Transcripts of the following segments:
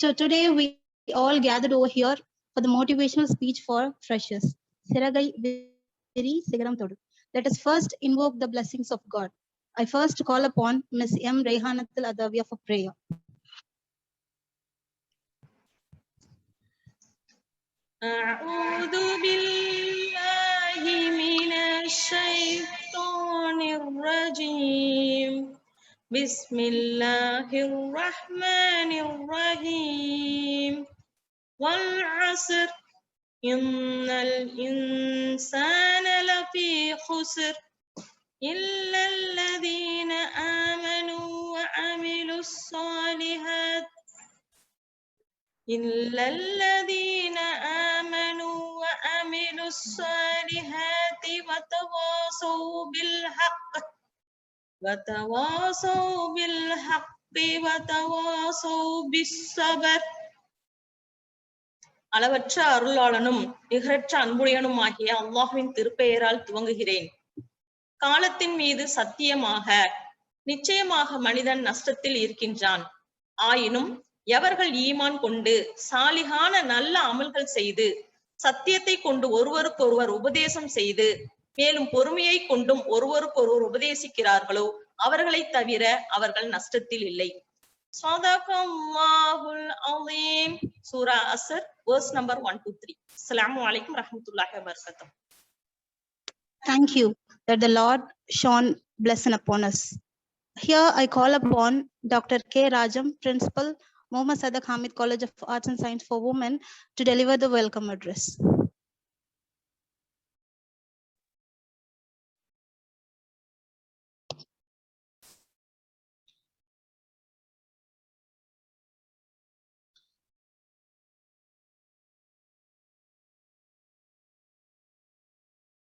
So today we all gathered over here for the motivational speech for freshers. Siragai Viri Sigaram Todu. Let us first invoke the blessings of God. I first call upon Ms. M. Rehanatul Adavia for prayer. أعوذ بالله من الشيطان الرجيم بسم الله الرحمن الرحيم والعصر إن الإنسان لفي خسر إلا الذين آمنوا وعملوا الصالحات وتواصوا بالحق وتواصوا بالصبر. அளவற்ற அருளாளனும் நிகரற்ற அன்புடையனுமாகிய அல்லாஹ்வின் திருப்பெயரால் துவங்குகிறேன். காலத்தின் மீது சத்தியமாக நிச்சயமாக மனிதன் நஷ்டத்தில் இருக்கின்றான். ஆயினும் எவர்கள் ஈமான் கொண்டு சாலிகான நல்ல அமல்கள் செய்து சத்தியத்தை கொண்டு ஒருவருக்கொருவர் உபதேசம் செய்து மேலும் பொறுமையை கொண்டும் ஒருவருக்கொருவர் உபதேசிக்கிறார்களோ அவர்களை தவிர அவர்கள் நஷ்டத்தில் இல்லை. Sadaqallahul Azim. Surah Asr, verse number 1 to 3. Assalamu alaikum rahmatullahi wa barakatuh. Thank you that the Lord shone blessing upon us. Here I call upon Dr. K. Rajam, Principal, Mohammad Sadaq Hamid College of Arts and Science for Women, to deliver the welcome address.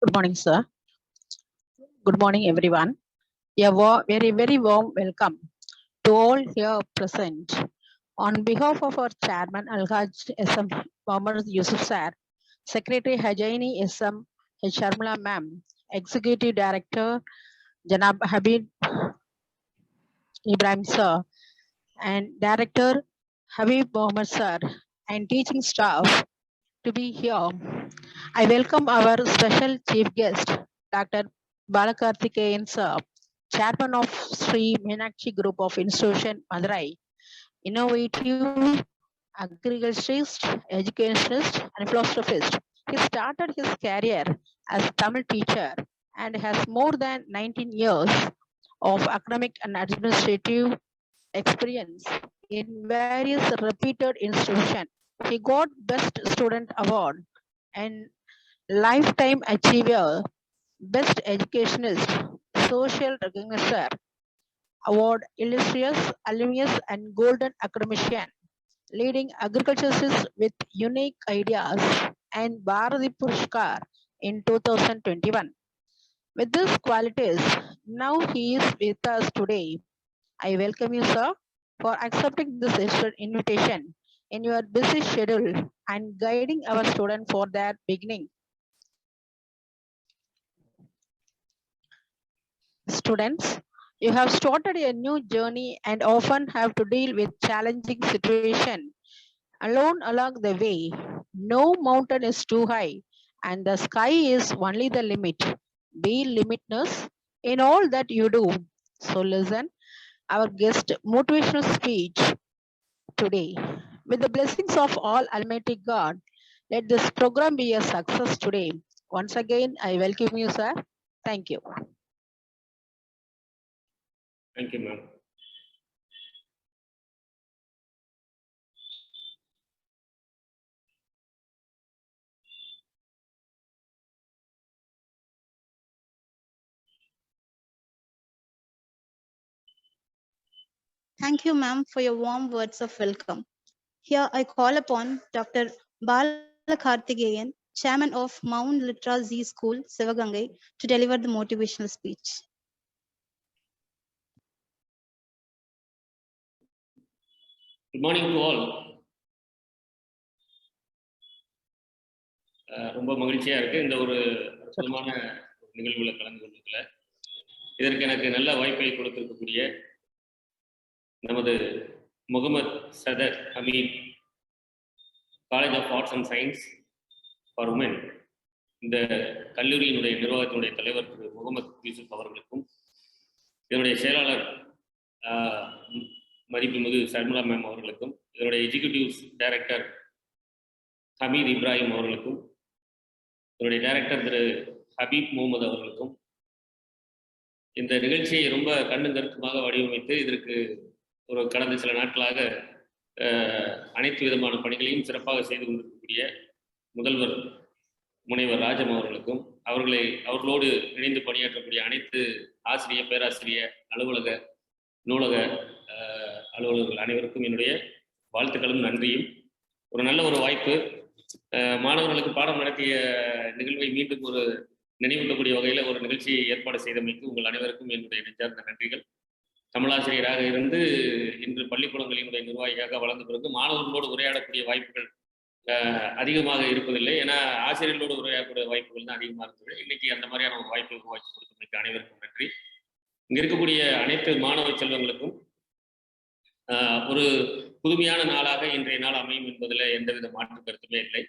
Good morning, sir. Good morning, everyone. A very warm welcome to all here present. On behalf of our chairman, Al-Haj S.M. Muhammad Yusuf sir, Secretary Hajaini S.M. Sharmila ma'am, Executive Director Janab Habib Ibrahim sir, and Director Habib Mohammed sir, and teaching staff to be here. I welcome our special chief guest, Dr. Balakarthikeyan sir, Chairman of Sri Meenakshi Group of Institution, Madurai, innovative agriculturist, educationist, and philanthropist. He started his career as Tamil teacher and has more than 19 years of academic and administrative experience in various reputed institutions. He got Best Student Award and Lifetime Achiever, Best Educationist, Social Recognizer Award, Illustrious Alumnus, and Golden Academician, leading agriculturists with unique ideas, and Bharati Purushkar in 2021. With these qualities, now he is with us today. I welcome you, sir, for accepting this invitation in your busy schedule and guiding our students for their beginning. Students, you have started a new journey and often have to deal with challenging situations alone along the way. No mountain is too high and the sky is only the limit. Be limitless in all that you do. So listen our guest motivational speech today. With the blessings of all Almighty God, let this program be a success today. Once again, I welcome you, sir. Thank you. Thank you, ma'am. Thank you, ma'am, for your warm words of welcome. Here I call upon Dr. Balakarthikeyan, Chairman of Mount Litra Z School, Sivagangai, to deliver the motivational speech. Good morning to all. ரொம்ப மகிழ்ச்சியா இருக்கு இந்த ஒரு அற்புதமான நிகழ்வுல கலந்து கொண்டதுல. இதற்கு எனக்கு நல்ல வாய்ப்பை கொடுத்திருக்கக்கூடிய நமது Mohammed Sathar Hameed, college of arts and science for women, இந்த கல்லூரியினுடைய நிர்வாகத்தினுடைய தலைவர் திரு முகமது யூசுப் அவர்களுக்கும், இதனுடைய செயலாளர் மதிப்புமிகு சர்மிளா மேம் அவர்களுக்கும், இதனுடைய எக்ஸிக்யூட்டிவ் டைரக்டர் ஹமீத் இப்ராஹிம் அவர்களுக்கும், இதனுடைய டைரக்டர் திரு ஹபீப் முகமது அவர்களுக்கும், இந்த நிகழ்ச்சியை ரொம்ப கண்ணும் கருத்துமாக வடிவமைத்து இதற்கு ஒரு கடந்த சில நாட்களாக அனைத்து விதமான பணிகளையும் சிறப்பாக செய்து கொண்டிருக்கக்கூடிய முதல்வர் முனைவர் ராஜம் அவர்களுக்கும், அவர்களோடு இணைந்து பணியாற்றக்கூடிய அனைத்து ஆசிரியர், பேராசிரியர், அலுவலக, நூலக அலுவலர்கள் அனைவருக்கும் என்னுடைய வாழ்த்துக்களும் நன்றியும். ஒரு நல்ல ஒரு வாய்ப்பு, மாணவர்களுக்கு பாடம் நடத்திய நிகழ்வை மீண்டும் ஒரு நினைவூட்டக்கூடிய வகையில் ஒரு நிகழ்ச்சியை ஏற்பாடு செய்தமைக்கு உங்கள் அனைவருக்கும் என்னுடைய நெஞ்சார்ந்த நன்றிகள். தமிழாசிரியராக இருந்து இன்று பள்ளிக்கூடங்களினுடைய நிர்வாகியாக வளர்ந்த பிறகு மாணவர்களோடு உரையாடக்கூடிய வாய்ப்புகள் அதிகமாக இருப்பதில்லை. ஏன்னா ஆசிரியர்களோடு உரையாடக்கூடிய வாய்ப்புகள் தான் அதிகமாக இருக்குது. இன்னைக்கு அந்த மாதிரியான ஒரு வாய்ப்பை உருவாக்கி கொடுத்தமைக்கு அனைவருக்கும் நன்றி. இங்க இருக்கக்கூடிய அனைத்து மாணவ செல்வங்களுக்கும் ஒரு புதுமையான நாளாக இன்றைய நாள் அமையும் என்பதில் எந்தவித மாற்று கருத்துமே இல்லை.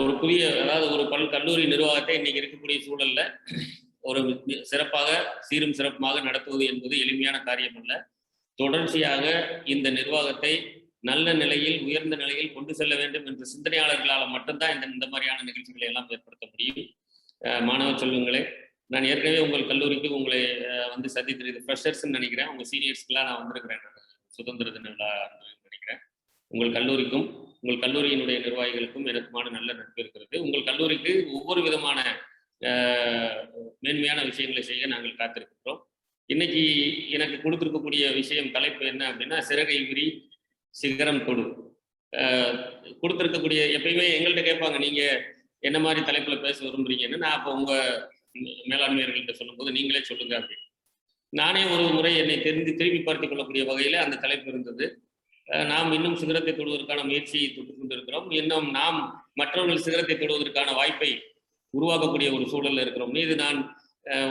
ஒரு புதிய, அதாவது ஒரு கல்லூரி நிர்வாகத்தை இன்னைக்கு இருக்கக்கூடிய சூழல்ல ஒரு சிறப்பாக சீரும் சிறப்புமாக நடத்துவது என்பது எளிமையான காரியம் அல்ல. தொடர்ச்சியாக இந்த நிர்வாகத்தை நல்ல நிலையில், உயர்ந்த நிலையில் கொண்டு செல்ல வேண்டும் என்ற சிந்தனையாளர்களால் மட்டும்தான் இந்த மாதிரியான நிகழ்ச்சிகளை எல்லாம் ஏற்படுத்த முடியும். மாணவ செல்வங்களே, நான் ஏற்கனவே உங்கள் கல்லூரிக்கு உங்களை வந்து சந்தித்து ஃப்ரெஷர்ஸ்ன்னு நினைக்கிறேன். உங்கள் சீனியர்ஸ்க்கெல்லாம் நான் வந்திருக்கிறேன், சுதந்திர தின விழா நினைக்கிறேன். உங்கள் கல்லூரிக்கும் உங்கள் கல்லூரியினுடைய நிர்வாகிகளுக்கும் எனக்குமான நல்ல நட்பு இருக்கிறது. உங்கள் கல்லூரிக்கு ஒவ்வொரு விதமான மேன்மையான விஷயங்களை செய்ய நாங்கள் காத்திருக்கிறோம். இன்னைக்கு எனக்கு கொடுத்திருக்கக்கூடிய விஷயம், தலைப்பு என்ன அப்படின்னா, சிறகை விரி சிகரம் தொடு. கொடுத்திருக்கக்கூடிய, எப்பயுமே எங்கள்கிட்ட கேட்பாங்க, நீங்க என்ன மாதிரி தலைப்புல பேச விரும்புறீங்கன்னு. நான் அப்போ உங்க மேலாண்மையர்கள்ட்ட சொல்லும்போது நீங்களே சொல்லுங்க அப்படின்னு. நானே ஒரு முறை என்னை திரும்பி பார்த்துக் கொள்ளக்கூடிய வகையில அந்த தலைப்பு இருந்தது. நாம் இன்னும் சிகரத்தை தொடுவதற்கான முயற்சியை தொட்டுக் கொண்டிருக்கிறோம். இன்னும் நாம் மற்றவர்கள் சிகரத்தை தொடுவதற்கான வாய்ப்பை உருவாக்கக்கூடிய ஒரு சூழல்ல இருக்கிறோம். இது நான்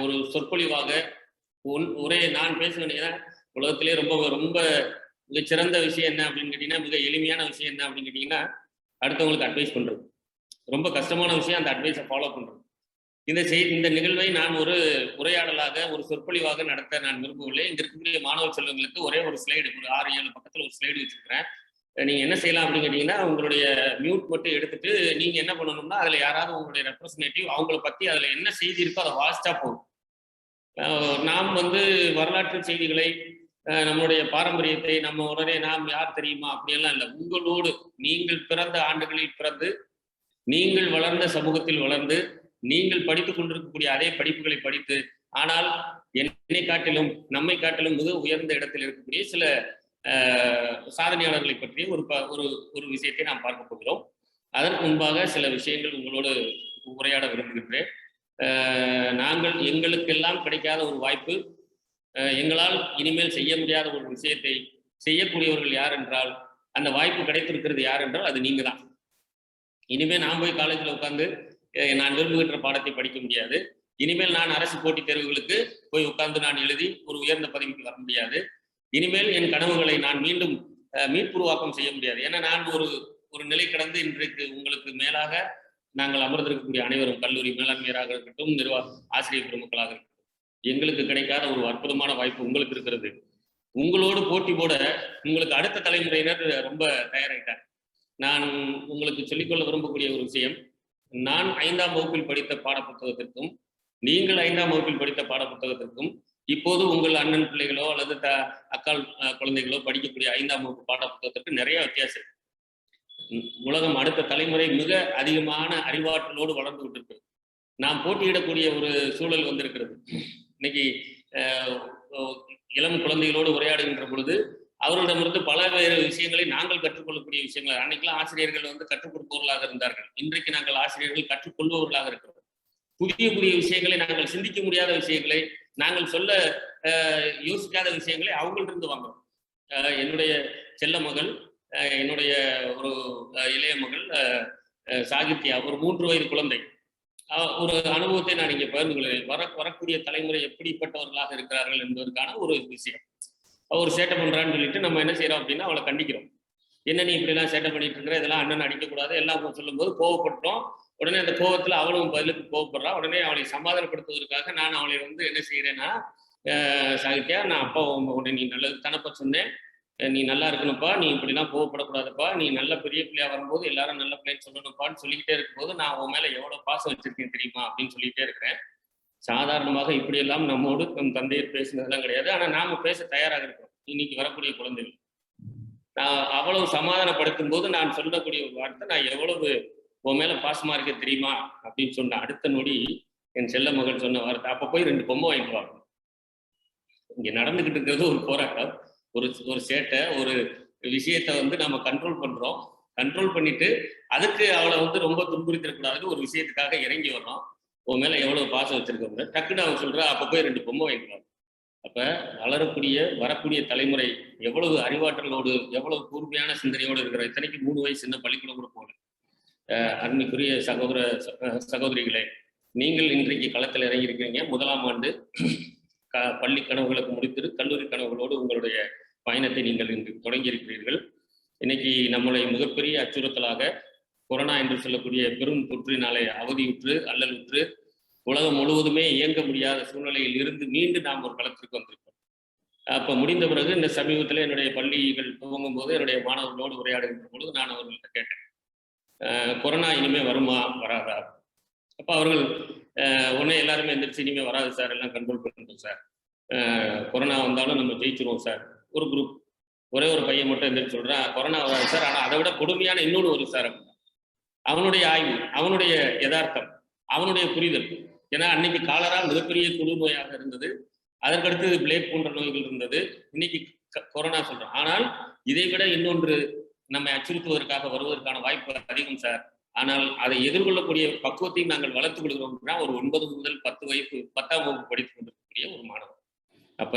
ஒரு சொற்பொழிவாக நான் பேசுனேன்னா, உலகத்திலே ரொம்ப ரொம்ப மிக சிறந்த விஷயம் என்ன அப்படின்னு கேட்டீங்கன்னா, மிக எளிமையான விஷயம் என்ன அப்படின்னு கேட்டீங்கன்னா, அடுத்தவங்களுக்கு அட்வைஸ் பண்றது. ரொம்ப கஷ்டமான விஷயம் அந்த அட்வைஸை ஃபாலோ பண்றது. இந்த நிகழ்வை நான் ஒரு உரையாடலாக, ஒரு சொற்பொழிவாக நடத்த நான் விரும்பவில்லை. இங்க இருக்கக்கூடிய மாணவ செல்வங்களுக்கு ஒரே ஒரு ஸ்லைடு, ஒரு 6-7 பக்கத்துல ஒரு ஸ்லைடு வச்சிருக்கிறேன். நீங்க என்ன செய்யலாம் அப்படின்னு கேட்டீங்கன்னா, உங்களுடைய மியூட் மட்டும் எடுத்துட்டு நீங்க என்ன பண்ணணும்னா, அதுல யாராவது உங்களுடைய ரெப்ரசன்டேட்டிவ் அவங்கள பத்தி அதுல என்ன செய்தி இருக்கோ அதை வாசிச்சா போதும். நாம் வந்து வரலாற்று செய்திகளை, நம்மளுடைய பாரம்பரியத்தை, நம்ம உடனே நாம் யார் தெரியுமா அப்படியெல்லாம் இல்லை. உங்களோடு நீங்கள் பிறந்த ஆண்டுகளில் பிறந்து, நீங்கள் வளர்ந்த சமூகத்தில் வளர்ந்து, நீங்கள் படித்துக் கொண்டிருக்கக்கூடிய அதே படிப்புகளை படித்து, ஆனால் என்னை காட்டிலும் நம்மை காட்டிலும் மிக உயர்ந்த இடத்தில் இருக்கக்கூடிய சில சாதனையாளர்களை பற்றிய ஒரு விஷயத்தை நாம் பார்க்க போகிறோம். அதற்கு முன்பாக சில விஷயங்கள் உங்களோடு உரையாட விரும்புகின்றேன். எங்களுக்கெல்லாம் கிடைக்காத ஒரு வாய்ப்பு, எங்களால் இனிமேல் செய்ய முடியாத ஒரு விஷயத்தை செய்யக்கூடியவர்கள் யார் என்றால், அந்த வாய்ப்பு கிடைத்திருக்கிறது யார் என்றால் அது நீங்க தான். இனிமேல் நான் போய் காலேஜில் உட்காந்து நான் விரும்புகின்ற பாடத்தை படிக்க முடியாது. இனிமேல் நான் அரசு போட்டித் தேர்வுகளுக்கு போய் உட்கார்ந்து நான் எழுதி ஒரு உயர்ந்த பதவிக்கு வர முடியாது. இனிமேல் என் கனவுகளை நான் மீண்டும் மீட்புருவாக்கம் செய்ய முடியாது. ஏன்னா நான் ஒரு நிலை கடந்து இன்றைக்கு உங்களுக்கு மேலாக நாங்கள் அமர்ந்திருக்கக்கூடிய அனைவரும், கல்லூரி மேலாண்மையராக இருக்கட்டும், ஆசிரியர் பெருமக்களாக இருக்கட்டும், எங்களுக்கு கிடைக்காத ஒரு அற்புதமான வாய்ப்பு உங்களுக்கு இருக்கிறது. உங்களோடு போட்டி போட உங்களுக்கு அடுத்த தலைமுறையினர் ரொம்ப தயாராகிட்டார். நான் உங்களுக்கு சொல்லிக்கொள்ள விரும்பக்கூடிய ஒரு விஷயம், நான் 5ஆம் வகுப்பில் படித்த பாடப்புத்தகத்திற்கும் நீங்கள் 5ஆம் வகுப்பில் படித்த பாடப்புத்தகத்திற்கும் இப்போது உங்கள் அண்ணன் பிள்ளைகளோ அல்லது அக்கால் குழந்தைகளோ படிக்கக்கூடிய 5ஆம் வகுப்பு பாடப்புத்தகத்திற்கு நிறைய வித்தியாசம். உலகம் அடுத்த தலைமுறை மிக அதிகமான அறிவாற்றலோடு வளர்ந்து கொண்டிருக்கு. நாம் போட்டியிடக்கூடிய ஒரு சூழல் வந்திருக்கிறது. இன்னைக்கு இளம் குழந்தைகளோடு உரையாடுகின்ற பொழுது அவர்களிடமிருந்து பல வேறு விஷயங்களை நாங்கள் கற்றுக்கொள்ளக்கூடிய விஷயங்கள். அன்னைக்கெல்லாம் ஆசிரியர்கள் வந்து கற்றுக் கொடுப்பவர்களாக இருந்தார்கள். இன்றைக்கு நாங்கள் ஆசிரியர்கள் கற்றுக்கொள்பவர்களாக இருக்கிறோம். புதிய புதிய விஷயங்களை, நாங்கள் சிந்திக்க முடியாத விஷயங்களை, நாங்கள் சொல்ல யோசிக்காத விஷயங்களை அவங்கள்ட்ட வாங்குறோம். என்னுடைய செல்ல மகள், என்னுடைய ஒரு இளைய மகள் சாகித்யா, ஒரு 3 வயது குழந்தை, ஒரு அனுபவத்தை நான் இங்கே பகிர்ந்து கொள்கிறேன். வரக்கூடிய தலைமுறை எப்படிப்பட்டவர்களாக இருக்கிறார்கள் என்பதற்கான ஒரு விஷயம். ஒரு சேட்டை பண்றான்னு சொல்லிட்டு நம்ம என்ன செய்யறோம் அப்படின்னா அவளை கண்டிக்கிறோம். என்ன நீ இப்படிலாம் சேட்டை பண்ணிட்டு இருக்கிற, இதெல்லாம் அண்ணன் அடிக்கக்கூடாது எல்லாம் சொல்லும்போது கோவப்பட்டோம். உடனே அந்த கோவத்துல அவளும் பதிலுக்கு கோவப்படுறா. உடனே அவளை சமாதானப்படுத்துவதற்காக நான் அவளை என்ன செய்யறேன்னா, சாகித்யா நான் அப்பா உன்னை நீ நல்லது தானப்பா சொன்னேன், நீ நல்லா இருக்கணும்ப்பா, நீ இப்படிலாம் கோவப்படக்கூடாதுப்பா, நீ நல்ல பெரிய பிள்ளையா வரும்போது எல்லாரும் நல்ல பிள்ளைன்னு சொல்லணும்ப்பான்னு சொல்லிக்கிட்டே இருக்கும்போது நான் உன் மேல எவ்வளவு பாசம் வச்சிருக்கேன் தெரியுமா அப்படின்னு சொல்லிக்கிட்டே இருக்கிறேன். சாதாரணமாக இப்படியெல்லாம் நம்மோடு நம் தந்தையர் பேசினதெல்லாம் கிடையாது. ஆனா நாம பேச தயாராக இருக்கிறோம் இன்னைக்கு வரக்கூடிய குழந்தைகள். நான் அவ்வளவு சமாதானப்படுத்தும் போது நான் சொல்லக்கூடிய ஒரு வார்த்தை, நான் எவ்வளவு உன் மேல பாசமா இருக்க தெரியுமா அப்படின்னு சொன்ன அடுத்த நொடி என் செல்ல மகன் சொன்ன வார்த்தை, அப்ப போய் 2 பொம்மை வாங்கிட்டு வாங்க. இங்க நடந்துகிட்டு இருக்கிறது ஒரு போராட்டம், ஒரு சேட்டை, ஒரு விஷயத்த நம்ம கண்ட்ரோல் பண்றோம். கண்ட்ரோல் பண்ணிட்டு அதுக்கு அவளை ரொம்ப துன்புறுத்திடக்கூடாதுன்னு ஒரு விஷயத்துக்காக இறங்கி வர்றோம். உன் மேல எவ்வளவு பாசம் வச்சிருக்கோம் டக்குன்னு அவன் சொல்றா, அப்ப போய் 2 பொம்மை வாங்கிட்டு வாங்க. அப்ப வரக்கூடிய தலைமுறை எவ்வளவு அறிவாற்றலோடு எவ்வளவு கூர்மையான சிந்தனையோடு இருக்கிற, இத்தனைக்கு 3 வயசு சின்ன பள்ளிக்கூடம் கூட போகல. அருமைக்குரிய சகோதரிகளே, நீங்கள் இன்றைக்கு களத்தில் இறங்கி இருக்கிறீங்க. 1ஆம் ஆண்டு பள்ளி கனவுகளுக்கு முடித்து கல்லூரி கனவுகளோடு உங்களுடைய பயணத்தை நீங்கள் இன்று தொடங்கி இருக்கிறீர்கள். இன்னைக்கு நம்மளை மிகப்பெரிய அச்சுறுத்தலாக கொரோனா என்று சொல்லக்கூடிய பெரும் தொற்றினாலே அவதியுற்று அல்லலுற்று உலகம் முழுவதுமே இயங்க முடியாத சூழ்நிலையில் இருந்து மீண்டும் நாம் ஒரு களத்திற்கு வந்திருக்கோம். அப்ப முடிந்த பிறகு இந்த சமீபத்தில் என்னுடைய பள்ளிகள் துவங்கும் போது என்னுடைய மாணவர்களோடு உரையாடுகின்ற பொழுது நான் அவர்கள்ட்ட கேட்டேன், கொரோனா இனிமே வருமா வராதா? அப்ப அவர்கள் உடனே எல்லாருமே எந்திரிச்சு இனிமே வராது சார், எல்லாம் கண்ட்ரோல் பண்ணிட்டோம் சார், கொரோனா வந்தாலும் நம்ம ஜெயிச்சிருவோம் சார். ஒரு குரூப், ஒரே ஒரு பையன் மட்டும் எந்திரிச்சு சொல்றான், கொரோனா வராது சார், ஆனா அதை விட கொடுமையான இன்னொன்று ஒரு சார். அவனுடைய ஆய்வு, அவனுடைய யதார்த்தம், அவனுடைய புரிதல். ஏன்னா அன்னைக்கு காலரா மிகப்பெரிய குழு நோயாக இருந்தது, அதற்கடுத்து பிளேக் போன்ற நோய்கள் இருந்தது, இன்னைக்கு கொரோனா சொல்றோம். ஆனால் இதை விட இன்னொன்று நம்மை அச்சுறுத்துவதற்காக வருவதற்கான வாய்ப்பு அதிகம் சார். ஆனால் அதை எதிர்கொள்ளக்கூடிய பக்குவத்தையும் நாங்கள் வளர்த்துக் கொள்கிறோம்னா ஒரு 9 முதல் 10 வயசு 10ஆம் வகுப்பு படித்துக் கொண்டிருக்கக்கூடிய ஒரு மாணவர். அப்ப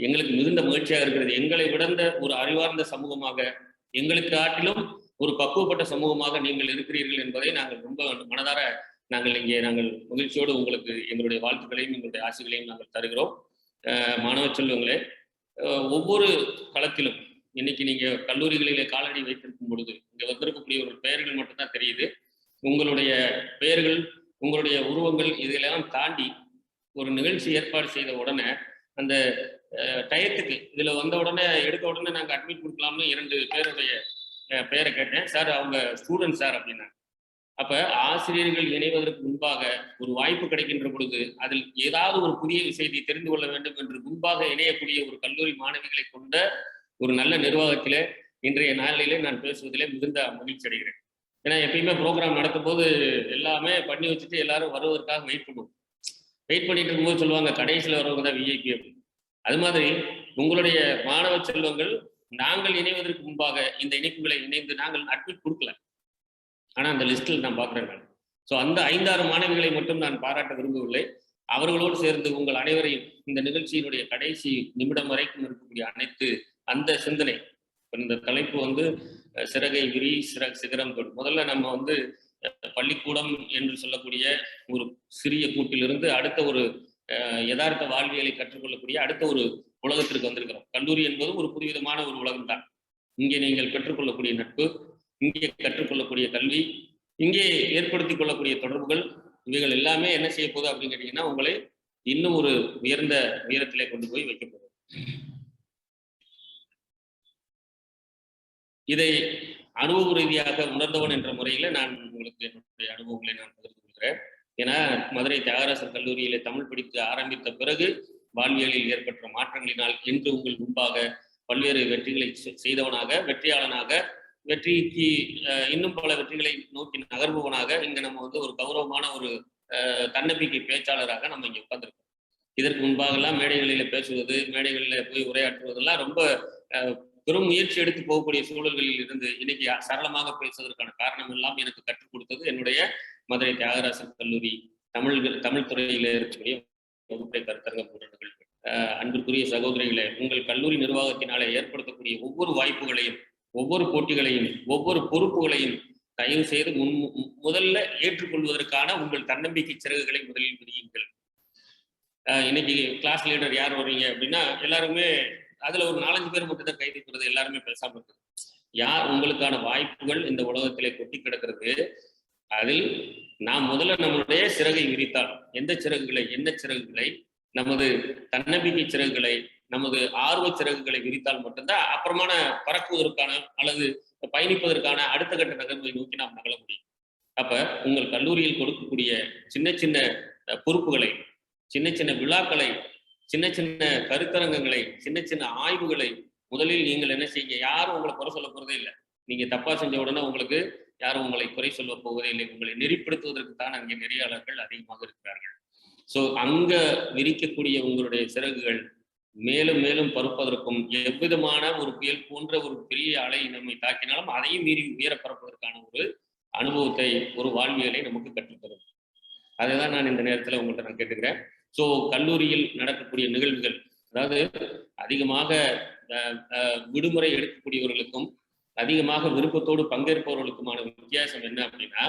எங்களுக்கு மிகுந்த மகிழ்ச்சியாக இருக்கிறது. எங்களை விடந்த ஒரு அறிவார்ந்த சமூகமாக, எங்களுக்கு ஆட்டிலும் ஒரு பக்குவப்பட்ட சமூகமாக நீங்கள் இருக்கிறீர்கள் என்பதை நாங்கள் ரொம்ப மனதார நாங்கள் மகிழ்ச்சியோடு உங்களுக்கு எங்களுடைய வாழ்த்துக்களையும் எங்களுடைய ஆசைகளையும் நாங்கள் தருகிறோம். மாணவ செல்வங்களே, ஒவ்வொரு களத்திலும் இன்னைக்கு நீங்க கல்லூரிகளிலே காலடி வைத்திருக்கும் பொழுது இங்க வந்திருக்கக்கூடிய ஒரு பெயர்கள் மட்டும்தான் தெரியுது. உங்களுடைய பெயர்கள், உங்களுடைய உருவங்கள் இதெல்லாம் தாண்டி ஒரு நிகழ்ச்சி ஏற்பாடு செய்த உடனே அந்த டயத்துக்கு இதுல வந்த உடனே எடுத்த உடனே நாங்கள் அட்மிட் கொடுக்கலாம்னு 2 பேருடைய பெயரை கேட்டேன். சார் அவங்க ஸ்டூடெண்ட் சார் அப்படின்னா. அப்ப ஆசிரியர்கள் இணைவதற்கு முன்பாக ஒரு வாய்ப்பு கிடைக்கின்ற பொழுது அதில் ஏதாவது ஒரு புதிய விஷயத்தை தெரிந்து கொள்ள வேண்டும் என்று முன்பாக இணையக்கூடிய ஒரு கல்லூரி மாணவிகளை கொண்ட ஒரு நல்ல நிர்வாகத்திலே இன்றைய நாளிலே நான் பேசுவதிலே மிகுந்த மகிழ்ச்சி அடைகிறேன். ஏன்னா எப்பயுமே ப்ரோக்ராம் நடத்தும் போது எல்லாமே பண்ணி வச்சுட்டு எல்லாரும் வருவதற்காக வெயிட் பண்ணிட்டு இருக்கும்போது சொல்லுவாங்க கடைசியில் வரவங்க தான் விஐபி அப்படின்னு. அது மாதிரி உங்களுடைய மாணவ செல்வங்கள் நாங்கள் இணைவதற்கு முன்பாக இந்த இணைப்புகளை இணைந்து நாங்கள் அட்மிட் கொடுக்கல, ஆனா அந்த லிஸ்டில் நான் பார்க்குறேன். ஸோ அந்த 5-6 மாணவிகளை மட்டும் நான் பாராட்ட விரும்பவில்லை. அவர்களோடு சேர்ந்து உங்கள் அனைவரையும் இந்த நிகழ்ச்சியினுடைய கடைசி நிமிடம் வரைக்கும் இருக்கக்கூடிய அனைத்து அந்த சிந்தனை, இந்த தலைப்பு சிறகை விரி சிகரம் தொடும். முதல்ல நம்ம பள்ளிக்கூடம் என்று சொல்லக்கூடிய ஒரு சிறிய கூட்டிலிருந்து அடுத்த ஒரு யதார்த்த வாழ்வியலை கற்றுக்கொள்ளக்கூடிய அடுத்த ஒரு உலகத்திற்கு வந்திருக்கிறோம். கல்லூரி என்பது ஒரு புதுவிதமான ஒரு உலகம்தான். இங்கே நீங்கள் கற்றுக்கொள்ளக்கூடிய நட்பு, இங்கே கற்றுக்கொள்ளக்கூடிய கல்வி, இங்கே ஏற்படுத்திக் கொள்ளக்கூடிய தொடர்புகள், இவைகள் எல்லாமே என்ன செய்ய போகுது அப்படின்னு கேட்டீங்கன்னா உங்களை இன்னும் ஒரு உயர்ந்த உயரத்திலே கொண்டு போய் வைக்க போகுது. இதை அனுபவ ரீதியாக உணர்ந்தவன் என்ற முறையில நான் உங்களுக்கு என்னுடைய அனுபவங்களை நான் பகிர்ந்து கொள்கிறேன். ஏன்னா மதுரை தியாகராசர் கல்லூரியிலே தமிழ் படித்து ஆரம்பித்த பிறகு வாழ்வியலில் ஏற்பட்ட மாற்றங்களினால் இன்று உங்கள் முன்பாக பல்வேறு வெற்றிகளை செய்தவனாக, வெற்றியாளனாக, வெற்றிக்கு இன்னும் பல வெற்றிகளை நோக்கி நகர்பவனாக இங்க நம்ம ஒரு கௌரவமான ஒரு தன்னம்பிக்கை பேச்சாளராக நம்ம இங்க உட்கார்ந்துருக்கோம். இதற்கு முன்பாகலாம் மேடைகளில பேசுவது, மேடைகளில் போய் உரையாற்றுவதெல்லாம் ரொம்ப பெரும் முயற்சி எடுத்து போகக்கூடிய சூழல்களில் இருந்து இன்னைக்கு சரளமாக பேசுவதற்கான காரணம் எல்லாம் எனக்கு கற்றுக் கொடுத்தது என்னுடைய மதுரை தியாகராசர் கல்லூரி தமிழ் துறையில இருக்கக்கூடிய வகுப்பை கருத்தரங்க போன்ற நிகழ்வு. அன்பிற்குரிய சகோதரிகளே, உங்கள் கல்லூரி நிர்வாகத்தினாலே ஏற்படுத்தக்கூடிய ஒவ்வொரு வாய்ப்புகளையும், ஒவ்வொரு போட்டிகளையும், ஒவ்வொரு பொறுப்புகளையும் தயவு செய்து முதல்ல ஏற்றுக்கொள்வதற்கான உங்கள் தன்னம்பிக்கை சிறகுகளை முதலில் விதியுங்கள். இன்னைக்கு கிளாஸ் லீடர் யார் வர்றீங்க அப்படின்னா எல்லாருமே அதுல ஒரு 4-5 பேர் மட்டும் தான் கைது இருக்கிறது, எல்லாருமே பேசாம இருக்குது. யார் உங்களுக்கான வாய்ப்புகள் இந்த உலகத்திலே கொட்டி கிடக்கிறது. அதில் நாம் முதல்ல நம்மளுடைய சிறகை விரித்தால், எந்த சிறகுகளை, என்ன சிறகுகளை, நமது தன்னம்பிக்கை சிறகுகளை, நமது ஆர்வ சிறகுகளை விரித்தால் மட்டும்தான் அப்புறமான பறக்குவதற்கான அல்லது பயணிப்பதற்கான அடுத்த கட்ட நகர்வை நோக்கி நாம் நகர முடியும். அப்ப உங்கள் கல்லூரியில் கொடுக்கக்கூடிய சின்ன சின்ன பொறுப்புகளை, சின்ன சின்ன விழாக்களை, சின்ன சின்ன கருத்தரங்கங்களை, சின்ன சின்ன ஆய்வுகளை முதலில் நீங்கள் என்ன செய்யுங்க. யாரும் உங்களை குறை சொல்ல போறதே இல்லை. நீங்க தப்பா செஞ்ச உடனே உங்களுக்கு யாரும் உங்களை குறை சொல்ல போவதே இல்லை. உங்களை நெறிப்படுத்துவதற்கு தான் அங்கே நெறியாளர்கள் அதிகமாக இருக்கிறார்கள். ஸோ அங்க விரிக்கக்கூடிய உங்களுடைய சிறகுகள் மேலும் மேலும் பறப்பதற்கும், எவ்விதமான ஒரு புயல் போன்ற ஒரு பெரிய அலை நம்மை தாக்கினாலும் அதையும் மீறி உயர பறப்பதற்கான ஒரு அனுபவத்தை, ஒரு வாழ்வியலை நமக்கு கற்றுத்தரும். அதை தான் நான் இந்த நேரத்தில் உங்கள்கிட்ட நான் கேட்டுக்கிறேன். ஸோ கல்லூரியில் நடக்கக்கூடிய நிகழ்வுகள், அதாவது அதிகமாக விடுமுறை எடுக்கக்கூடியவர்களுக்கும் அதிகமாக விருப்பத்தோடு பங்கேற்பவர்களுக்குமான வித்தியாசம் என்ன அப்படின்னா,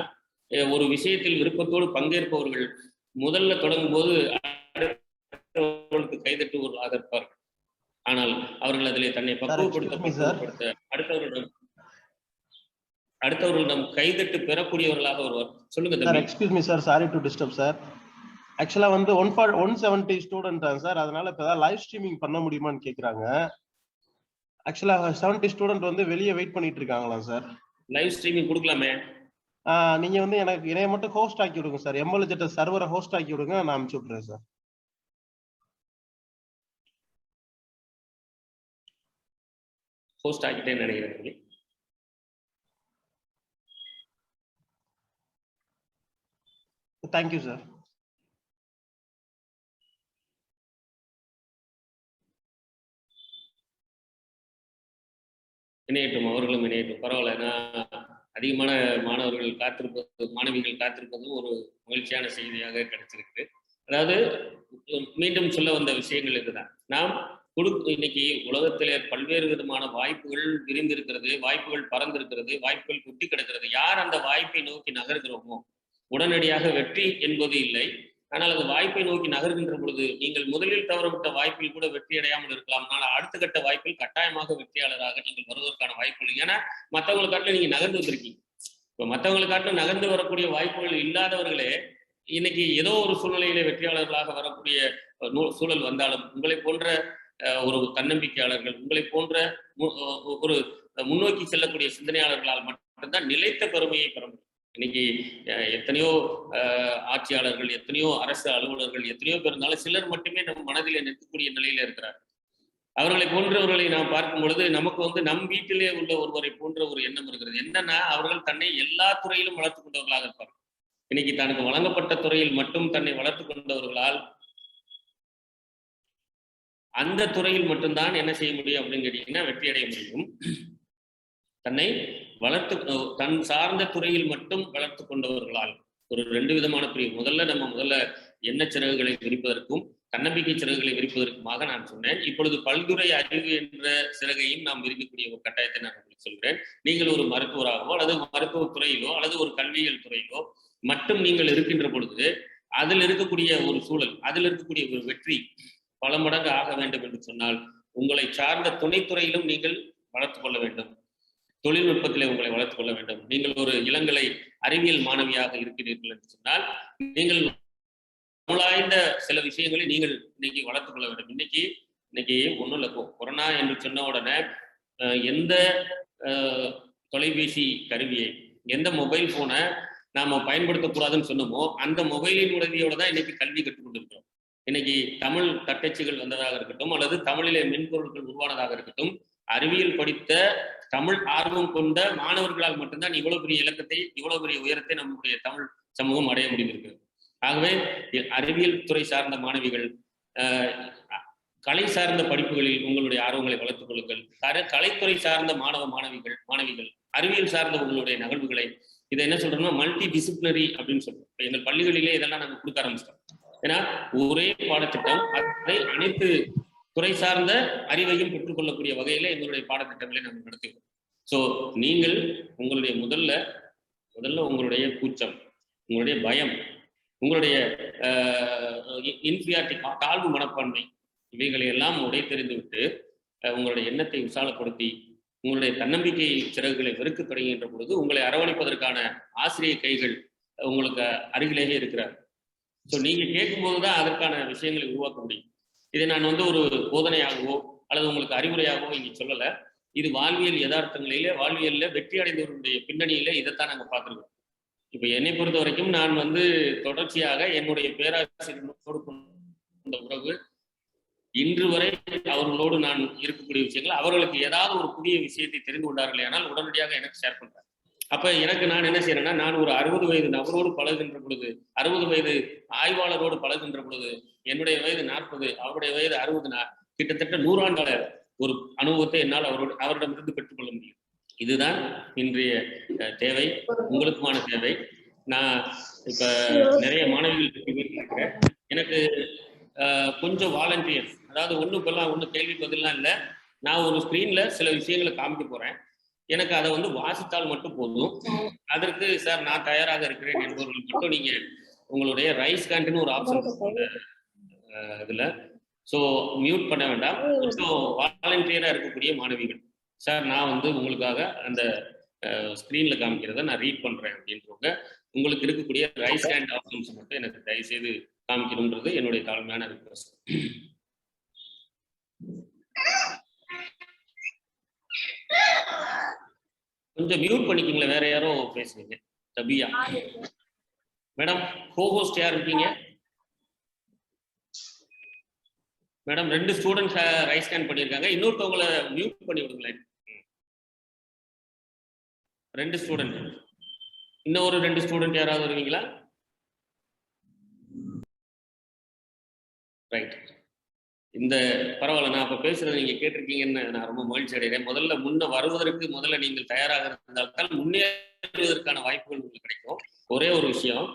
ஒரு விஷயத்தில் விருப்பத்தோடு பங்கேற்பவர்கள் முதல்ல தொடங்கும் போது கைதட்டுவர்களாக இருப்பார்கள். ஆனால் அவர்கள் அதிலே தன்னை பக்குவப்படுத்த அடுத்தவர்களிடம் கைதட்டு பெறக்கூடியவர்களாக வருவார். சொல்லுங்க sir. Excuse me sir, sorry to disturb sir. ஆக்சுவலா வந்து 170 ஸ்டூடெண்ட் தான் சார். அதனால இப்ப ஏதாவது லைவ் ஸ்ட்ரீமிங் பண்ண முடியுமான்னு கேக்குறாங்க. ஆக்சுவலா 70 ஸ்டூடெண்ட் வந்து வெளியே வெயிட் பண்ணிட்டு இருக்காங்களா சார்? லைவ் ஸ்ட்ரீமிங் கொடுக்கலாமே. நீங்க வந்து எனக்கு இணைய மட்டும் ஹோஸ்ட் ஆக்கி விடுங்க சார். MLZ சர்வரை ஹோஸ்ட் ஆக்கி விடுங்க, நான் அனுப்பிச்சு விடுறேன் சார். ஹோஸ்ட் ஆக்கிட்டேன்னு நினைக்கிறேன். Thank you sir. இணையட்டும், அவர்களும் இணையட்டும், பரவாயில்ல. ஏன்னா அதிகமான மாணவர்கள் காத்திருப்பது, மாணவிகள் காத்திருப்பதும் ஒரு மகிழ்ச்சியான செய்தியாக கிடைச்சிருக்கு. அதாவது மீண்டும் சொல்ல வந்த விஷயங்கள் இதுதான். நாம் இன்னைக்கு உலகத்திலே பல்வேறு விதமான வாய்ப்புகள் விரிந்திருக்கிறது, வாய்ப்புகள் பறந்திருக்கிறது, வாய்ப்புகள் கொட்டி கிடக்கிறது. யார் அந்த வாய்ப்பை நோக்கி நகர்கிறோமோ உடனடியாக வெற்றி என்பது இல்லை. ஆனால் அந்த வாய்ப்பை நோக்கி நகர்கின்ற பொழுது நீங்கள் முதலில் தவறவிட்ட வாய்ப்பில் கூட வெற்றி அடையாமல் இருக்கலாம். ஆனால் அடுத்த கட்ட வாய்ப்பில் கட்டாயமாக வெற்றியாளராக நீங்கள் வருவதற்கான வாய்ப்புகள். ஏன்னா மற்றவங்களை காட்டிலும் நீங்க நகர்ந்து வந்திருக்கீங்க. இப்போ மற்றவங்களை காட்டிலும் நகர்ந்து வரக்கூடிய வாய்ப்புகள் இல்லாதவர்களே இன்னைக்கு ஏதோ ஒரு சூழ்நிலையிலே வெற்றியாளர்களாக வரக்கூடிய சூழல் வந்தாலும், உங்களை போன்ற ஒரு தன்னம்பிக்கையாளர்கள், உங்களை போன்ற ஒரு முன்னோக்கி செல்லக்கூடிய சிந்தனையாளர்களால் மட்டும்தான் நிலைத்த பெருமையை பெற முடியும். இன்னைக்கு எத்தனையோ ஆட்சியாளர்கள், எத்தனையோ அரசு அலுவலர்கள், எத்தனையோ பேர் இருந்தாலும் சிலர் மட்டுமே நம் மனதிலே நிற்கக்கூடிய நிலையில இருக்கிறார். அவர்களை போன்றவர்களை நாம் பார்க்கும் பொழுது நமக்கு வந்து நம் வீட்டிலே உள்ள ஒருவரை போன்ற ஒரு எண்ணம் இருக்கிறது. என்னன்னா, அவர்கள் தன்னை எல்லா துறையிலும் வளர்த்து கொண்டவர்களாக இருப்பார்கள். இன்னைக்கு தனக்கு வழங்கப்பட்ட துறையில் மட்டும் தன்னை வளர்த்து கொண்டவர்களால் அந்த துறையில் மட்டும்தான் என்ன செய்ய முடியும் அப்படின்னு கேட்டீங்கன்னா வெற்றி அடைய முடியும். தன்னை தன் சார்ந்த துறையில் மட்டும் வளர்த்து கொண்டவர்களால் ஒரு 2 விதமான பிரிவு. முதல்ல எண்ண சிறகுகளை விரிப்பதற்கும் தன்னம்பிக்கை சிறகுகளை விரிப்பதற்குமாக நான் சொன்னேன். இப்பொழுது பல்துறை அறிவு என்ற சிறகையும் நாம் விரிக்கக்கூடிய ஒரு கட்டாயத்தை நான் உங்களுக்கு சொல்கிறேன். நீங்கள் ஒரு மருத்துவராகவோ அல்லது மருத்துவத்துறையிலோ அல்லது ஒரு கல்வியியல் துறையிலோ மட்டும் நீங்கள் இருக்கின்ற பொழுது அதில் இருக்கக்கூடிய ஒரு சூழல், அதில் இருக்கக்கூடிய ஒரு வெற்றி பல மடங்கு ஆக வேண்டும் என்று சொன்னால் உங்களை சார்ந்த துணைத்துறையிலும் நீங்கள் வளர்த்துக் கொள்ள வேண்டும். தொழில்நுட்பத்திலே உங்களை வளர்த்துக் கொள்ள வேண்டும். நீங்கள் ஒரு இளங்கலை அறிவியல் மாணவியாக இருக்கிறீர்கள் என்று சொன்னால் நீங்கள் நூலாய்ந்த சில விஷயங்களை நீங்கள் இன்னைக்கு வளர்த்துக் கொள்ள வேண்டும். இன்னைக்கு ஒன்றும் இல்லை. கொரோனா என்று சொன்ன உடனே எந்த தொலைபேசி கருவியை, எந்த மொபைல் போனை நாம பயன்படுத்தக்கூடாதுன்னு சொன்னோமோ அந்த மொபைலின் உதவியோட தான் இன்னைக்கு கல்வி கற்றுக் கொண்டிருக்கிறோம். இன்னைக்கு தமிழ் தட்டச்சுகள் வந்ததாக இருக்கட்டும் அல்லது தமிழிலே மென்பொருட்கள் உருவானதாக இருக்கட்டும், அறிவியல் படித்த தமிழ் ஆர்வம் கொண்ட மாணவர்களால் மட்டும்தான் இவ்வளவு பெரிய இலக்கத்தை, இவ்வளவு பெரிய உயரத்தை நம்முடைய தமிழ் சமூகம் அடைய முடிந்திருக்கிறது. ஆகவே அறிவியல் துறை சார்ந்த மாணவிகள், கலை சார்ந்த படிப்புகளில் உங்களுடைய ஆர்வங்களை வளர்த்துக் கொள்ளுங்கள். கலைத்துறை சார்ந்த மாணவிகள் அறிவியல் சார்ந்த உங்களுடைய நகர்வுகளை, இதை என்ன சொல்றோம்னா மல்டி டிசிப்ளினரி அப்படின்னு சொல்றோம். எங்கள் பள்ளிகளிலே இதெல்லாம் நாங்கள் கொடுக்க ஆரம்பிச்சிட்டோம். ஏன்னா ஒரே பாடத்திட்டம், அதை அனைத்து துறை சார்ந்த அறிவையும் பெற்றுக்கொள்ளக்கூடிய வகையில எங்களுடைய பாடத்திட்டங்களை நாங்கள் நடத்துகிறோம். ஸோ நீங்கள் உங்களுடைய முதல்ல உங்களுடைய கூச்சம், உங்களுடைய பயம், உங்களுடைய இன்ஃபீரியாரிட்டி, தாழ்வு மனப்பான்மை, இவைகளை எல்லாம் உடைத்தெறிந்து விட்டு உங்களுடைய எண்ணத்தை விசாலப்படுத்தி உங்களுடைய தன்னம்பிக்கை சிறகுகளை வெறுக்க தொடங்குகின்ற பொழுது உங்களை அரவணைப்பதற்கான ஆசிரியர் கைகள் உங்களுக்கு அருகிலேயே இருக்கிறார். ஸோ நீங்க கேட்கும்போது தான் அதற்கான விஷயங்களை உருவாக்க முடியும். இதை நான் வந்து ஒரு போதனையாகவோ அல்லது உங்களுக்கு அறிவுரையாகவோ இங்கே சொல்லலை. இது வாழ்வியல் யதார்த்தங்களிலே வாழ்வியல்ல வெற்றி அடைந்தவர்களுடைய பின்னணியில இதைத்தான் நாங்கள் பார்த்துருக்கோம். இப்போ என்னை பொறுத்த வரைக்கும் நான் வந்து தொடர்ச்சியாக என்னுடைய பேராசிரியர்களோடு கொண்ட உறவு இன்று வரை அவர்களோடு நான் இருக்கக்கூடிய விஷயங்கள் அவர்களுக்கு ஏதாவது ஒரு புதிய விஷயத்தை தெரிந்து கொண்டார்களே ஆனால் உடனடியாக எனக்கு ஷேர் பண்றேன். அப்ப எனக்கு நான் என்ன செய்யறேன்னா, நான் ஒரு 60 வயது நபரோடு பழகுகின்ற பொழுது 60 வயது ஆய்வாளரோடு பழகுகின்ற பொழுது என்னுடைய வயது 40 அவருடைய வயது 60 கிட்டத்தட்ட 100 ஆண்டு ஒரு அனுபவத்தை என்னால் அவரிடமிருந்து பெற்றுக்கொள்ள முடியும். இதுதான் இன்றைய தேவை, உங்களுக்குமான தேவை. நான் இப்ப நிறைய மாணவிகள் இருக்கிறேன். எனக்கு கொஞ்சம் வாலண்டியர்ஸ், அதாவது ஒண்ணு கேள்வி பதிலாம் இல்லை, நான் ஒரு ஸ்கிரீன்ல சில விஷயங்களை காமிக்க போறேன், எனக்கு அதை வந்து வாசித்தால் மட்டும் போதும். அதற்கு சார் நான் தயாராக இருக்கிறேன் என்பவர்கள் மட்டும் நீங்க உங்களுடைய ரைஸ் ஹேண்ட்னு ஒரு ஆப்ஷன் இதுல ஸோ மியூட் பண்ண வேண்டாம். கொஞ்சம் வாலண்டியரா இருக்கக்கூடிய மாணவிகள், சார் நான் வந்து உங்களுக்காக அந்த ஸ்கிரீன்ல காமிக்கிறத நான் ரீட் பண்றேன் அப்படின்றவங்க உங்களுக்கு இருக்கக்கூடிய ரைஸ் ஹேண்ட் ஆப்ஷன்ஸ் மட்டும் எனக்கு தயவு செய்து காமிக்கணும்ன்றது என்னுடைய தாழ்மையான ரிக்வெஸ்ட். கொஞ்சம் மியூட் பண்ணிக்கிங்களா, வேற யாரோ பேசுறீங்க. தபியா மேடம், கோஹோஸ்ட் யார் இருக்கீங்க மேடம்? 2 ஸ்டூடெண்ட்ஸ் ரைஸ் ஹேண்ட் பண்ணியிருக்காங்க, இன்னொருத்தவங்களை மியூட் பண்ணி விடுங்களேன். 2 ஸ்டூடெண்ட், இன்னும் ஒரு 2 ஸ்டூடெண்ட் யாராவது வருவீங்களா? ரைட், இந்த பரவாயில்ல, நான் இப்ப பேசுறது நீங்க கேட்டிருக்கீங்கன்னு நான் ரொம்ப மகிழ்ச்சி அடைகிறேன். முன்ன வருவதற்கு முதல்ல நீங்கள் தயாராக இருந்தால்தான் முன்னேறுவதற்கான வாய்ப்புகள் உங்களுக்கு கிடைக்கும். ஒரே ஒரு விஷயம்,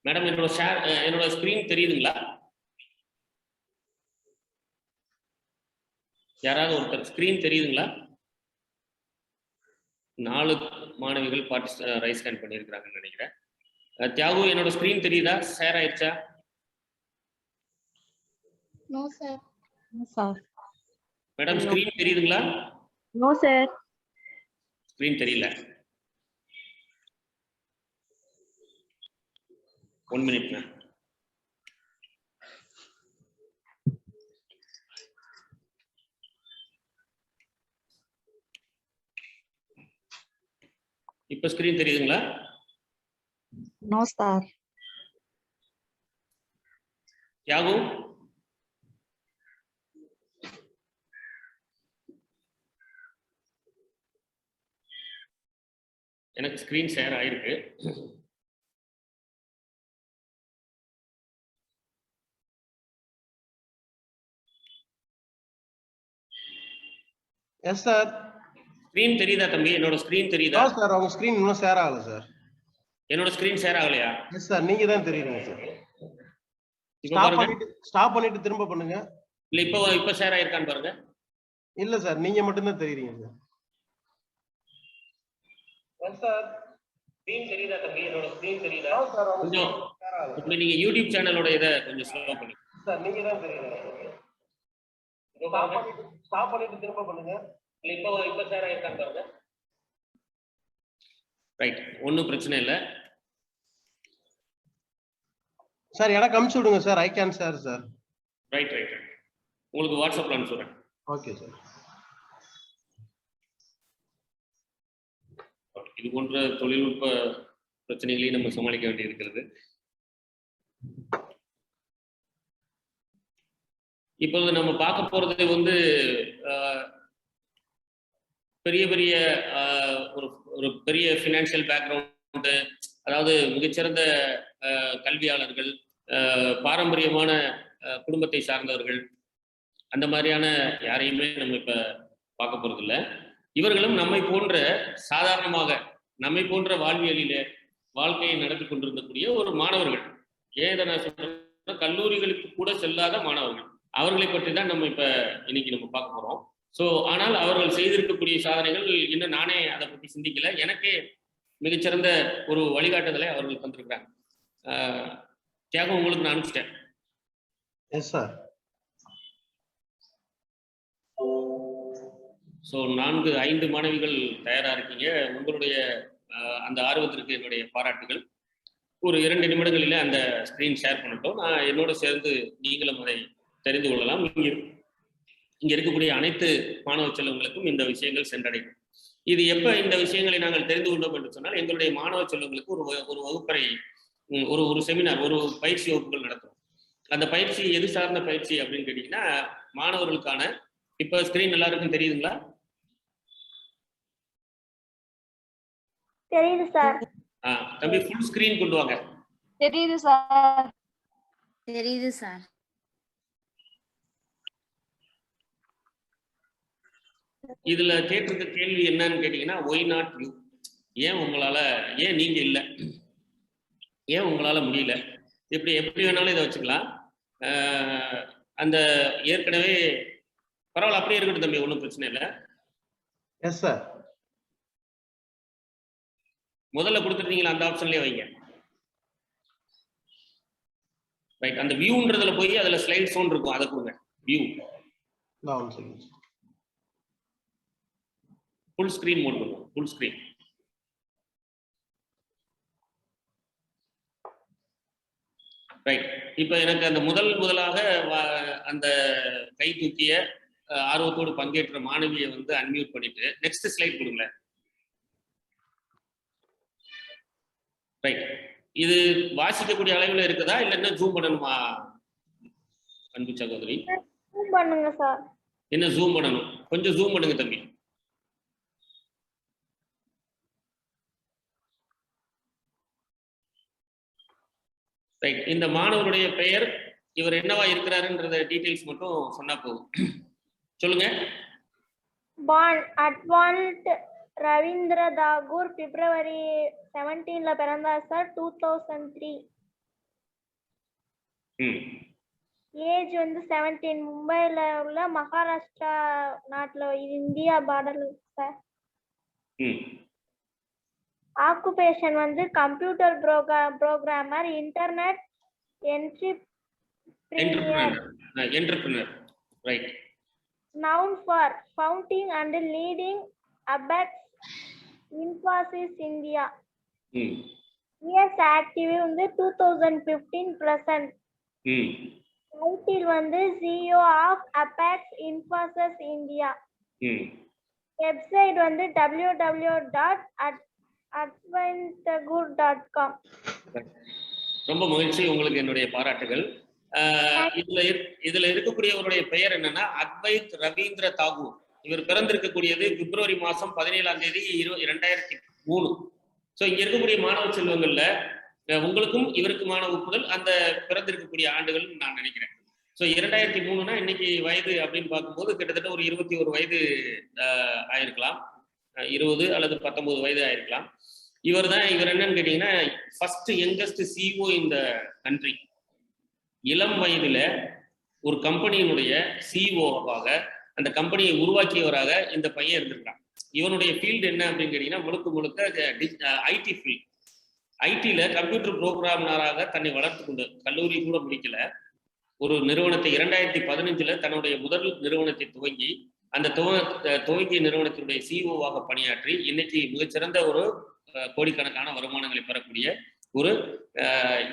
மேடம் என்னோட ஸ்கிரீன் தெரியுதுங்களா? யாராவது ஒருத்தர் ஸ்கிரீன் தெரியுதுங்களா? 4 மாணவிகள் ரைஸ் ஹேண்ட் பண்ணியிருக்கிறாங்கன்னு நினைக்கிறேன். தியாகு, என்னோட ஸ்கிரீன் தெரியுதா? ஷேர் ஆயிடுச்சா? No sir. No sir. Madam screen தெரியுதுங்களா? No sir. ஸ்கிரீன் தெரியல. 1 மினிட் மேம். இப்ப ஸ்கிரீன் தெரியுதுங்களா? No sir. தியாகு, எனக்கு ஸ்கிரீன் ஷேர் ஆயிருக்கு. Yes sir. ஸ்கிரீன் தெரியுதா தம்பி? என்னோட ஸ்கிரீன் தெரியுதா சார்? உங்க ஸ்கிரீன் இன்னும் ஷேர் ஆகல சார். என்னோட ஸ்கிரீன் ஷேர் ஆகலையா? எஸ் சார், நீங்க தான் தெரியுறீங்க சார். ஸ்டாப் பண்ணிட்டு திரும்ப பண்ணுங்க. இல்ல இப்ப ஷேர் ஆயிருக்கான்னு பாருங்க. இல்ல சார், நீங்க மட்டும் தான் தெரியுறீங்க சார். S sir. ஸ்கிரீன் தெரியுதா தம்பி? என்னோட ஸ்கிரீன் தெரியுதா? சார் கொஞ்சம் இப்ப நீங்க யூடியூப் சேனலோட இத கொஞ்சம் ஸ்லோ பண்ணுங்க சார். நீங்க தான் தெரியுறீங்க. ஸ்டாப் பண்ணிட்டு திரும்ப பண்ணுங்க. இல்ல இப்ப ஷேர் ஆயிருக்கான்னு பாருங்க. ரைட், ஒன்றும் பிரச்சனை இல்லை சார். எனக்கு அனுப்பிச்சு விடுங்க sir. I can share sir. Right, உங்களுக்கு வாட்ஸ்அப்ல அனுப்பிச்சுடுறேன். Okay sir. இது போன்ற தொழில்நுட்ப பிரச்சனைகளையும் நம்ம சமாளிக்க வேண்டியிருக்கிறது. இப்போது நம்ம பார்க்க போறது வந்து பெரிய பெரிய ஒரு பெரிய ஃபினான்ஷியல் பேக்ரவுண்டு, அதாவது மிகச்சிறந்த கல்வியாளர்கள், பாரம்பரியமான குடும்பத்தை சார்ந்தவர்கள், அந்த மாதிரியான யாரையுமே நம்ம இப்ப பார்க்க போறது இல்லை. இவர்களும் நம்மை போன்ற சாதாரணமாக நம்மை போன்ற வாழ்வியலிலே வாழ்க்கையை நடத்தி கொண்டிருக்கக்கூடிய ஒரு மாணவர்கள். ஏன் இதை நான் சொல்றேன்னா, கல்லூரிகளுக்கு கூட செல்லாத மாணவர்கள், அவர்களை பற்றி தான் நம்ம இப்ப இன்னைக்கு நம்ம பார்க்க போறோம். ஸோ ஆனால் அவர்கள் செய்திருக்கக்கூடிய சாதனைகள் இன்னும் நானே அதை பற்றி சிந்திக்கல. எனக்கே மிகச்சிறந்த ஒரு வழிகாட்டுதலை அவர்கள் தந்திருக்கிறாங்க. தியாகம் உங்களுக்கு நான் அனுப்பிச்சிட்டேன். Yes sir. ஸோ 4-5 மாணவிகள் தயாரா இருக்கீங்க. உங்களுடைய அந்த ஆர்வத்திற்கு என்னுடைய பாராட்டுகள். ஒரு 2 நிமிடங்களிலே அந்த ஸ்கிரீன் ஷேர் பண்ணட்டும். நான் என்னோட சேர்ந்து நீங்களும் அதை தெரிந்து கொள்ளலாம். இங்க இருக்கக்கூடிய அனைத்து மாணவ செல்வங்களுக்கும் இந்த விஷயங்கள் சென்றடையும். இது எப்ப இந்த விஷயங்களை நாங்கள் தெரிந்து கொண்டோம் என்று சொன்னால், எங்களுடைய மாணவ செல்வங்களுக்கு ஒரு வகுப்பறை, ஒரு செமினார், ஒரு பயிற்சி வகுப்புகள் நடத்தும். அந்த பயிற்சி எது சார்ந்த பயிற்சி அப்படின்னு கேட்டீங்கன்னா, மாணவர்களுக்கான, இப்ப ஸ்கிரீன் எல்லாருக்கும் தெரியுதுங்களா? தெரியுது சார். தம்பி ஃபுல் ஸ்கிரீன் கொண்டு வாங்க. தெரியுது சார். தெரியுது சார். இதுல கேட்டிருக்க கேள்வி என்னன்னு கேட்டீங்கன்னா, ஒய் நாட் யூ? ஏன் நீங்க இல்லை, ஏன் உங்களால முடியல? எப்படி வேணாலும் இதை வச்சுக்கலாம். அந்த ஏற்கனவே பரவாயில்ல, அப்படியே இருக்கட்டும் தம்பி, ஒன்றும் பிரச்சனை இல்லை. Yes sir. முதல்ல கொடுத்துருந்தீங்களா அந்த ஆப்ஷன்லயே வைங்க. ரைட், அந்த வியூன்றதுல போய் அதுல ஸ்லைட் சவுண்ட் இருக்கும், அதை கொடுங்க. வியூ ஃபுல் ஸ்கிரீன் மோட் பண்ணுங்க. Full screen. ரைட், இப்ப எனக்கு அந்த முதலாக அந்த கை தூக்கிய ஆர்வத்தோடு பங்கேற்ற மாணவியை வந்து அன்மியூட் பண்ணிட்டு நெக்ஸ்ட் ஸ்லைட் கொடுங்களேன். ரைட், இது வாசிக்கக்கூடிய அளவில் இருக்குதா இல்ல என்ன ஜூம் பண்ணணுமா அன்பு சகோதரி? ஜூம் பண்ணுங்க சார். என்ன ஜூம் பண்ணணும்? கொஞ்சம் ஜூம் பண்ணுங்க தம்பி. ரைட், இந்த மாணவருடைய பெயர், இவர் என்னவா இருக்கிறாருன்றத டீடைல்ஸ் மட்டும் சொன்னா போதும். சொல்லுங்க. Born Advanced ரவீந்திர தாகூர், பிப்ரவரி 17ல பிறந்தார் சார், 2003. ஏஜ் வந்து 17, மும்பைல உள்ள மகாராஷ்டிரா நாட்டுல, இந்தியா பார்டர்ல சார். ஆக்குபேஷன் வந்து computer programmer, internet entrepreneur. Right. Known for founding and leading Apex Infosys India. Years active வந்து 2015 present. Title வந்து CEO of Apex Infosys India. Website வந்து www.advantgood.com. ரொம்ப மகிழ்ச்சி, உங்களுக்கு என்னுடைய பாராட்டுகள். இதுல இருக்கக்கூடியவருடைய பெயர் என்னன்னா, அத்வைத் ரவீந்திர தாகூர். இவர் பிறந்திருக்கக்கூடியது பிப்ரவரி மாசம் 17ஆம் தேதி 2003. ஸோ இங்க இருக்கக்கூடிய மாணவ செல்வங்கள்ல உங்களுக்கும் இவருக்குமான ஒப்புதல் அந்த பிறந்திருக்கக்கூடிய ஆண்டுகள் நான் நினைக்கிறேன். ஸோ 2003னா இன்னைக்கு வயது அப்படின்னு பார்க்கும்போது கிட்டத்தட்ட ஒரு 21 வயது ஆயிருக்கலாம், 20 அல்லது 19 வயது ஆயிருக்கலாம். இவர் என்னன்னு கேட்டீங்கன்னா, ஃபர்ஸ்ட் யங்கஸ்ட் சிஓ இந்த கண்ட்ரி. இளம் வயதுல ஒரு கம்பெனியினுடைய சிஓவாக, அந்த கம்பெனியை உருவாக்கியவராக இந்த பையன் இருந்திருக்கான். இவனுடைய ஃபீல்டு என்ன அப்படின்னு கேட்டீங்கன்னா, முழுக்க ஐடி ஃபீல்டு. ஐடியில கம்ப்யூட்டர் புரோகிராமராக தன்னை வளர்த்து கொண்டு, கல்லூரி கூட முடிக்கல, ஒரு நிறுவனத்தை 2015ல தன்னுடைய முதல் நிறுவனத்தை துவங்கி, அந்த துவங்கிய நிறுவனத்தினுடைய சிஓவாக பணியாற்றி இன்னைக்கு மிகச்சிறந்த ஒரு கோடிக்கணக்கான வருமானங்களை பெறக்கூடிய ஒரு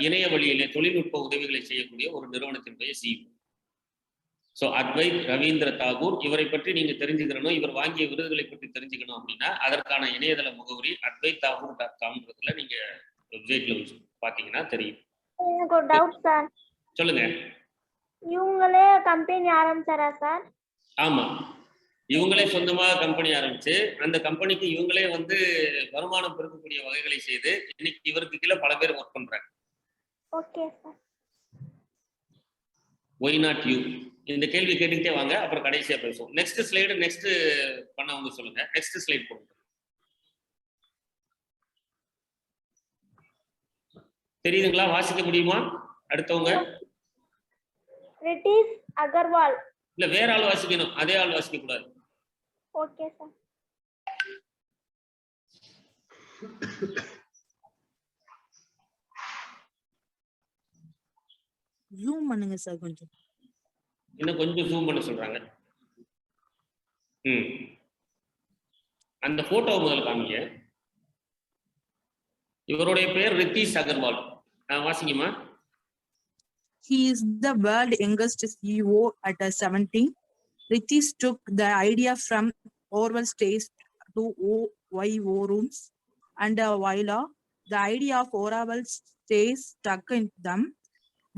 இணைய வழியிலே தொழில்நுட்ப உதவிகளை செய்யக்கூடிய ஒரு நிறுவனத்தினுடைய சிஇஓ. ஸோ அத்வைத் ரவீந்திர தாகூர், இவரை பற்றி நீங்க தெரிஞ்சுக்கணும், இவர் வாங்கிய விருதுகளை பற்றி தெரிஞ்சுக்கணும் அப்படின்னா அதற்கான இணையதள முகவரி advaitthagor.com நீங்க வெப்சைட்ல பாத்தீங்கன்னா தெரியும். எனக்கு ஒரு டவுட் சார். சொல்லுங்க. இவங்களே கம்பெனி ஆரம்பிச்சாரா சார்? ஆமா, இவங்களே சொந்தமாக கம்பெனி ஆரம்பிச்சு அந்த கம்பெனிக்கு இவங்களே வந்து வருமானம் பெருக்கக்கூடிய வகைகளை செய்து இன்னைக்கு இவருக்கு கீழே பல பேர் ஒர்க் பண்றாங்க. Okay sir. Why not you? இந்த கேள்வி கேட்டுக்கிட்டே வாங்க, அப்புறம் கடைசியா பேசுவோம். நெக்ஸ்ட் ஸ்லைடு நெக்ஸ்ட் பண்ணவங்க சொல்லுங்க. நெக்ஸ்ட் ஸ்லைட் போடுங்க. தெரியுதுங்களா? வாசிக்க முடியுமா? அடுத்தவங்க Ritesh Agarwal. இல்ல வேற ஆள் வாசிக்கணும், அதே ஆள் வாசிக்க கூடாது. Okay, sir. ஜூம் பண்ணுங்க சார் கொஞ்சம். இன்னும் கொஞ்சம் ஜூம் பண்ண சொல்றாங்க. அந்த போட்டோ முதல்ல காமிங்க. இவருடைய பேர் Ritheesh Agarwal. வாசிங்கம்மா. He is the world youngest CEO at 17. Ritesh took the idea from Orwell Stays to OYO rooms, and while the idea of Orwell Stays stuck in them,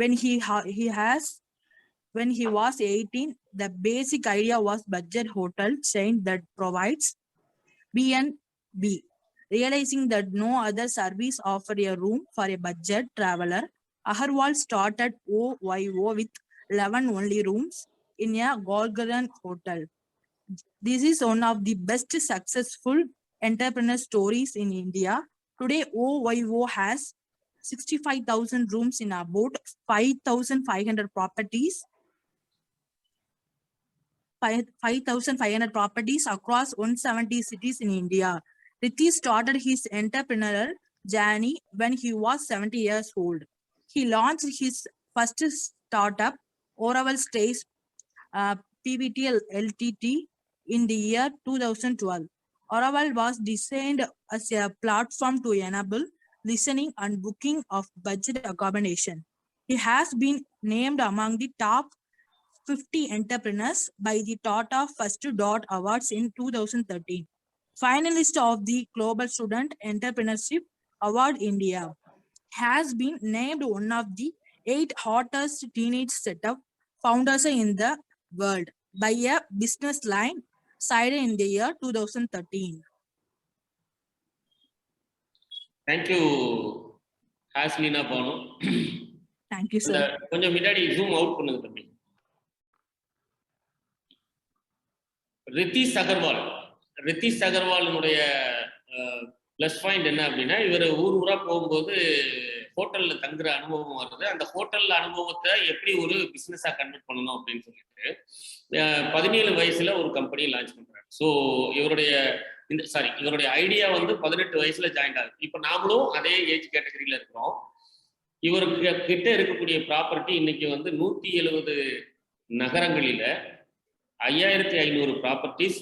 when he was 18, the basic idea was budget hotel chain that provides B&B. Realizing that no other service offered a room for a budget traveler, Agarwal started OYO with 11 only rooms in a Gorgon hotel. This is one of the best successful entrepreneur stories in India. Today, OYO has 65,000 rooms in about 5,500 properties. 5,500 properties across 170 cities in India. Ritesh started his entrepreneurial journey when he was 70 years old. He launched his first startup, Orwell Stays PVT Ltd, in the year 2012. Orwell was designed as a platform to enable listening and booking of budget accommodation. He has been named among the top 50 entrepreneurs by the Tata First Dot Awards in 2013. Finalist of the Global Student Entrepreneurship Award India. Has been named one of the 8 hottest teenage startup founders in the world by a Business Line cited in the year 2013. Thank you, Haslina Banu. Thank you, sir. கொஞ்சம் முன்னாடி zoom out பண்ணுங்க தம்பி. Ritheesh அகர்வாலுடைய plus point என்ன அப்படின்னா, இவர் ஊரா போகும்போது ஹோட்டல்ல தங்குற அனுபவம் வருது. அந்த ஹோட்டல்ல அனுபவத்தை எப்படி ஒரு பிசினஸா கன்வெர்ட் பண்ணணும் அப்படின்னு சொல்லிட்டு 17 வயசுல ஒரு கம்பெனி லான்ச் பண்றாரு. ஸோ இவருடைய ஐடியா வந்து 18 வயசுல ஜாயின் ஆகுது. இப்போ நாமளும் அதே ஏஜ் கேட்டகரியில இருக்கிறோம். இவருக்கு கிட்ட இருக்கக்கூடிய ப்ராப்பர்ட்டி இன்னைக்கு வந்து 170 நகரங்களில 5500 ப்ராப்பர்ட்டிஸ்,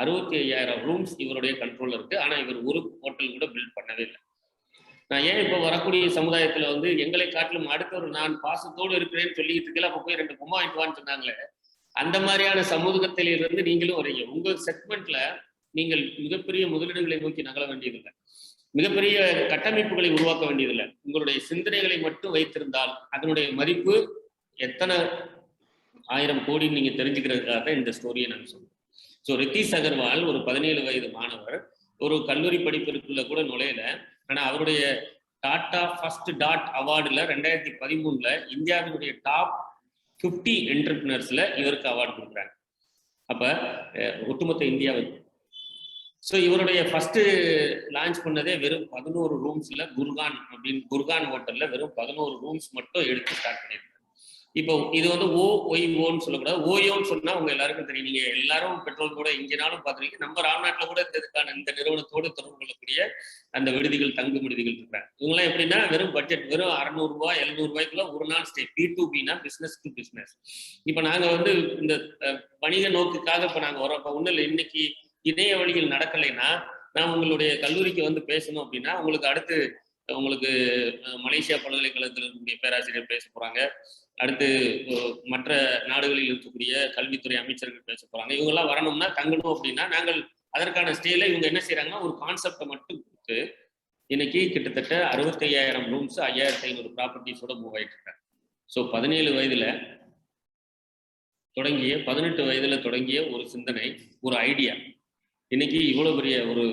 65,000 ரூம்ஸ் இவருடைய கண்ட்ரோல்ல இருக்கு. ஆனா இவர் ஒரு ஹோட்டல் கூட பில்ட் பண்ணவே இல்லை. நான் ஏன் இப்போ வரக்கூடிய சமுதாயத்துல வந்து எங்களை காட்டிலும் அடுத்தவர் நான் பாசத்தோடு இருக்கிறேன்னு சொல்லிட்டு இருக்கல, அப்ப போய் 2 பொம்மை வாங்கிட்டு வான்னு சொன்னாங்களே, அந்த மாதிரியான சமூகத்திலிருந்து நீங்களும் வரீங்க. உங்க செக்மெண்ட்ல நீங்கள் மிகப்பெரிய முதலீடுகளை நோக்கி நகர வேண்டியதில்லை, மிகப்பெரிய கட்டமைப்புகளை உருவாக்க வேண்டியதில்லை. உங்களுடைய சிந்தனைகளை மட்டும் வைத்திருந்தால் அதனுடைய மதிப்பு எத்தனை 1000 கோடி நீங்க தெரிஞ்சுக்கிறதுக்காக தான் இந்த ஸ்டோரியை நான் சொல்றேன். ஸோ ரித்தீஷ் அகர்வால் ஒரு 17 வயது மாணவர், ஒரு கல்லூரி படிப்பிற்குள்ள கூட நுழையல. ஆனா அவருடைய டாடா ஃபர்ஸ்ட் டாட் அவார்டுல 2013ல இந்தியாவினுடைய டாப் 50 என்டர்பிரினர்ஸ்ல இவருக்கு அவார்டு கொடுக்குறாங்க. அப்ப ஒட்டுமொத்த இந்தியாவுக்கு. ஸோ இவருடைய ஃபர்ஸ்ட் லான்ச் பண்ணதே வெறும் 11 ரூம்ஸ்ல குர்கான் ஹோட்டல்ல வெறும் 11 ரூம்ஸ் மட்டும் எடுத்து ஸ்டார்ட் பண்ணியிருக்காங்க. இப்போ இது வந்து ஓஒய்ஓன்னு சொல்லக்கூடாது, ஓயோன்னு சொன்னா உங்க எல்லாருக்கும் தெரியும். நீங்க எல்லாரும் பெட்ரோல் கூட இங்கேனாலும் பார்த்துருக்கீங்க. நம்ம ராம்நாட்டில் கூட இந்த நிறுவனத்தோடு தொடர்பு கொள்ளக்கூடிய அந்த விடுதிகள், தங்கு விடுதிகள் இருக்கிறாங்க. இவங்கெல்லாம் எப்படின்னா வெறும் பட்ஜெட் வெறும் 600 ரூபாய் 700 ரூபாய்க்குள்ள ஒரு நாள் ஸ்டே. P2Bனா பிசினஸ் டு பிசினஸ். இப்போ நாங்க வந்து இந்த வணிக நோக்குக்காக இப்போ நாங்க வரோம். இப்போ ஒன்றும் இல்லை, இன்னைக்கு இணைய வழியில் நடக்கலைன்னா நான் உங்களுடைய கல்லூரிக்கு வந்து பேசணும் அப்படின்னா உங்களுக்கு மலேசியா பல்கலைக்கழகத்தில் இருக்கக்கூடிய பேராசிரியர் பேச போறாங்க. அடுத்து மற்ற நாடுகளில் இருக்கக்கூடிய கல்வித்துறை அமைச்சர்கள் பேச போறாங்க. இவங்கெல்லாம் வரணும்னா தங்கணும் அப்படின்னா நாங்கள் அதற்கான ஸ்டேல இவங்க என்ன செய்யறாங்கன்னா ஒரு கான்செப்டை மட்டும் கொடுத்து இன்னைக்கு கிட்டத்தட்ட 65,000 ரூம்ஸ் 5,500 ப்ராப்பர்ட்டிஸோட மூவ் ஆயிட்டு இருக்காங்க. ஸோ 17 வயதுல தொடங்கிய 18 வயதுல தொடங்கிய ஒரு சிந்தனை, ஒரு ஐடியா இன்னைக்கு இவ்வளவு பெரிய ஒரு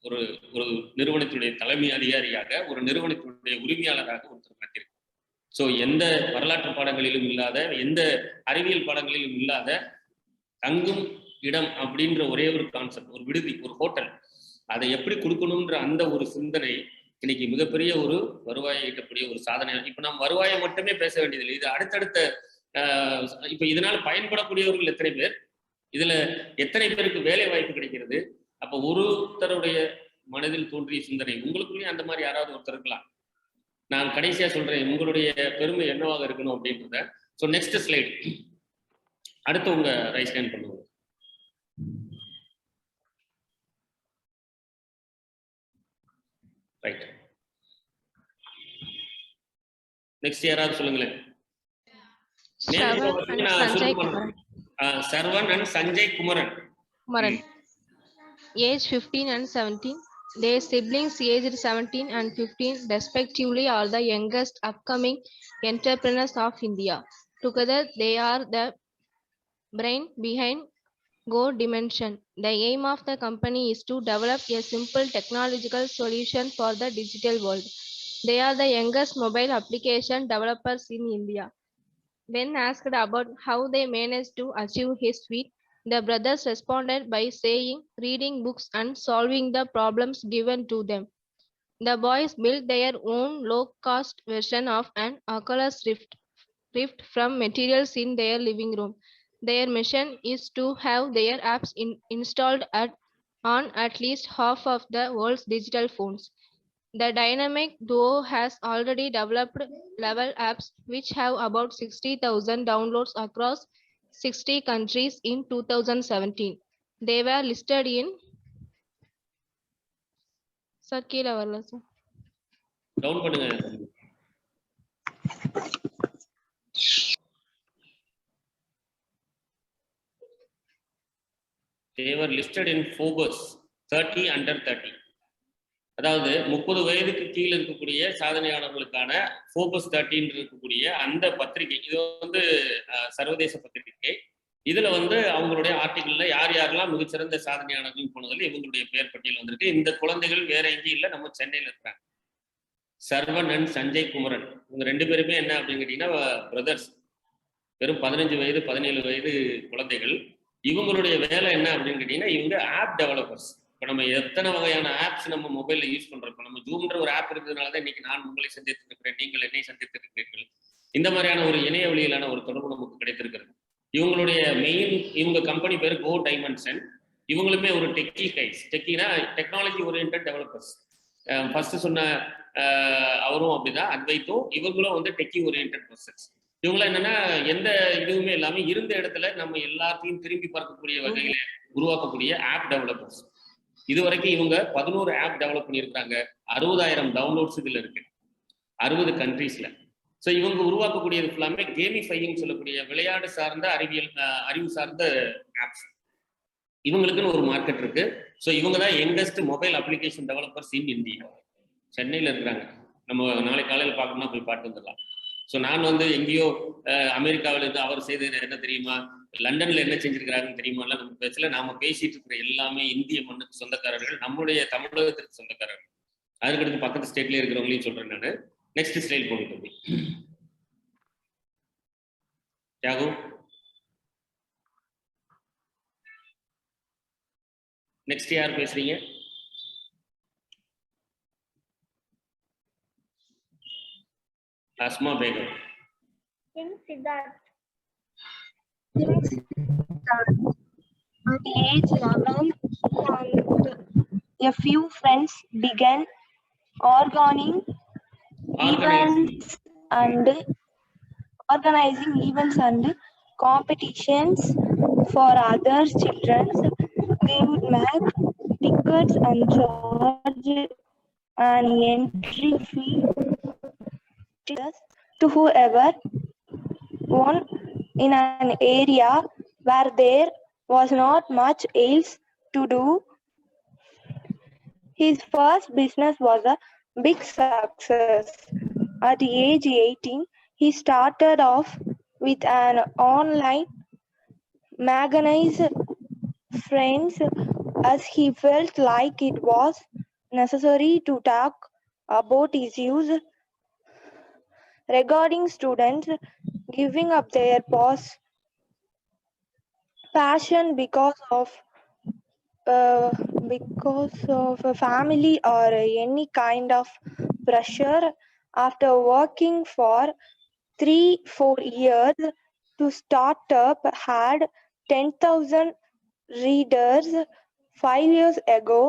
ஒரு ஒரு நிறுவனத்தினுடைய தலைமை அதிகாரியாக, ஒரு நிறுவனத்தினுடைய உரிமையாளராக ஒருத்தர் மாற்றிருக்கு. ஸோ எந்த வரலாற்று பாடங்களிலும் இல்லாத, எந்த அறிவியல் பாடங்களிலும் இல்லாத தங்கும் இடம் அப்படின்ற ஒரே ஒரு கான்செப்ட், ஒரு விடுதி, ஒரு ஹோட்டல், அதை எப்படி கொடுக்கணும்ன்ற அந்த ஒரு சிந்தனை இன்னைக்கு மிகப்பெரிய ஒரு வருவாயை ஈட்டக்கூடிய ஒரு சாதனை. இப்ப நாம் வருவாயை மட்டுமே பேச வேண்டியதில்லை, இது அடுத்தடுத்த இப்ப இதனால பயன்படக்கூடியவர்கள் எத்தனை பேர், இதுல எத்தனை பேருக்கு வேலை வாய்ப்பு கிடைக்கிறது. அப்ப ஒருத்தருடைய மனதில் தோன்றிய சிந்தனை, உங்களுக்குள்ளேயும் அந்த மாதிரி யாராவது ஒருத்தர் இருக்கலாம். நான் கடைசியா சொல்றேன் உங்களுடைய பெருமை என்னவாக இருக்கணும் அப்படின்றத. ஸோ நெக்ஸ்ட் ஸ்லைடு, அடுத்து உங்க ரைஸ் ஹேண்ட் பண்ணுவோம். ரைட், நெக்ஸ்ட் யாராவது சொல்லுங்களேன். Servant and Sanjay Kumaran. Age 15 and 17. Their siblings aged 17 and 15 respectively are the youngest upcoming entrepreneurs of India. Together they are the brain behind Go Dimension. The aim of the company is to develop a simple technological solution for the digital world. They are the youngest mobile application developers in India. When asked about how they managed to achieve his feat, the brothers responded by saying reading books and solving the problems given to them. The boys built their own low-cost version of an Oculus Rift from materials in their living room. Their mission is to have their apps installed on at least half of the world's digital phones. The dynamic duo has already developed level apps which have about 60,000 downloads across 60 countries in 2017. They were listed in Circular. Down பண்ணுங்க. They were listed in Forbes 30 under 30. அதாவது 30 வயதுக்கு கீழே இருக்கக்கூடிய சாதனையாளர்களுக்கான ஃபோர்பஸ் 30 இருக்கக்கூடிய அந்த பத்திரிகை, இது வந்து சர்வதேச பத்திரிகை. இதுல வந்து அவங்களுடைய ஆர்டிகிள்ல யார் யாரெல்லாம் மிகச்சிறந்த சாதனையாளர்கள் போனதில் இவங்களுடைய பெயர் பட்டியல் வந்திருக்கு. இந்த குழந்தைகள் வேற எங்கேயும் இல்லை, நம்ம சென்னையில இருக்கிறாங்க. சர்வன் அண்ட் சஞ்சய் குமரன், இவங்க 2 பேருமே என்ன அப்படின்னு கேட்டீங்கன்னா பிரதர்ஸ். வெறும் 15 வயது 17 வயது குழந்தைகள். இவங்களுடைய வேலை என்ன அப்படின்னு கேட்டீங்கன்னா இவங்க ஆப் டெவலப்பர்ஸ். இப்போ நம்ம எத்தனை வகையான ஆப்ஸ் நம்ம மொபைல்ல யூஸ் பண்றோம். இப்போ நம்ம ஜூம்ன்ற ஒரு ஆப் இருக்கிறதுனால தான் இன்னைக்கு நான் உங்களை சந்தித்திருக்கிறேன், நீங்கள் என்னை சந்தித்திருக்கிறீர்கள். இந்த மாதிரியான ஒரு இணைய வழியிலான ஒரு தொடர்பு நமக்கு கிடைத்திருக்கிறது. இவங்களுடைய மெயின், இவங்க கம்பெனி பேர் கோ டைமென்ஷன். இவங்களுமே ஒரு டெக்கி கைஸ். டெக்கினா டெக்னாலஜி ஓரியன்ட் டெவலப்பர்ஸ். ஃபர்ஸ்ட் சொன்ன அவரும் அப்படிதான், அத்வைத்தும். இவங்களும் வந்து டெக்கி ஓரியன்ட் பர்சன்ஸ். இவங்களாம் என்னன்னா எந்த இதுவுமே இல்லாம இருந்த இடத்துல நம்ம எல்லாத்தையும் திரும்பி பார்க்கக்கூடிய வகையில உருவாக்கக்கூடிய ஆப் டெவலப்பர்ஸ். இது வரைக்கும் இவங்க 11 ஆப் டெவலப் பண்ணியிருக்காங்க. 60,000 டவுன்லோட்ஸ் இதுல இருக்கு 60 கண்ட்ரீஸ்ல. ஸோ இவங்க உருவாக்கக்கூடியது ஃபுல்லாமே கேமிஃபையிங் சொல்லக்கூடிய விளையாடு சார்ந்த அறிவு சார்ந்த ஆப்ஸ். இவங்களுக்குன்னு ஒரு மார்க்கெட் இருக்கு. ஸோ இவங்க தான் youngest mobile application developers in India. சென்னையில இருக்கிறாங்க. நம்ம நாளை காலையில் பார்க்கணும்னா போய் பார்த்து வந்துடலாம். ஸோ நான் வந்து எங்கேயோ அமெரிக்காவில இருந்து அவர் செய்தது என்ன தெரியுமா, லண்டன்ல என்ன செஞ்சிருக்கிறாருன்னு தெரியுமா, நம்ம பேசல. நாம பேசிட்டு இருக்கிற எல்லாமே இந்திய மண்ணுக்கு சொந்தக்காரர்கள், நம்மளுடைய தமிழகத்திற்கு சொந்தக்காரர்கள். அதுக்கடுத்து பக்கத்து ஸ்டேட்ல இருக்கிறவங்களையும் சொல்றேன் நான். நெக்ஸ்ட் ஸ்லைட் போட்டு தியாகு. நெக்ஸ்ட் யார் பேசுறீங்க? Asma Begum. King Siddharth. At age 11, a few friends began organizing events and competitions for other children. They would make tickets and charge an entry fee to whoever won in an area where there was not much else to do. His first business was a big success. At age 18, he started off with an online magazine friends as he felt like it was necessary to talk about his use regarding students giving up their passion because of because of a family or any kind of pressure. After working for 3-4 years to start up, had 10,000 readers. 5 years ago,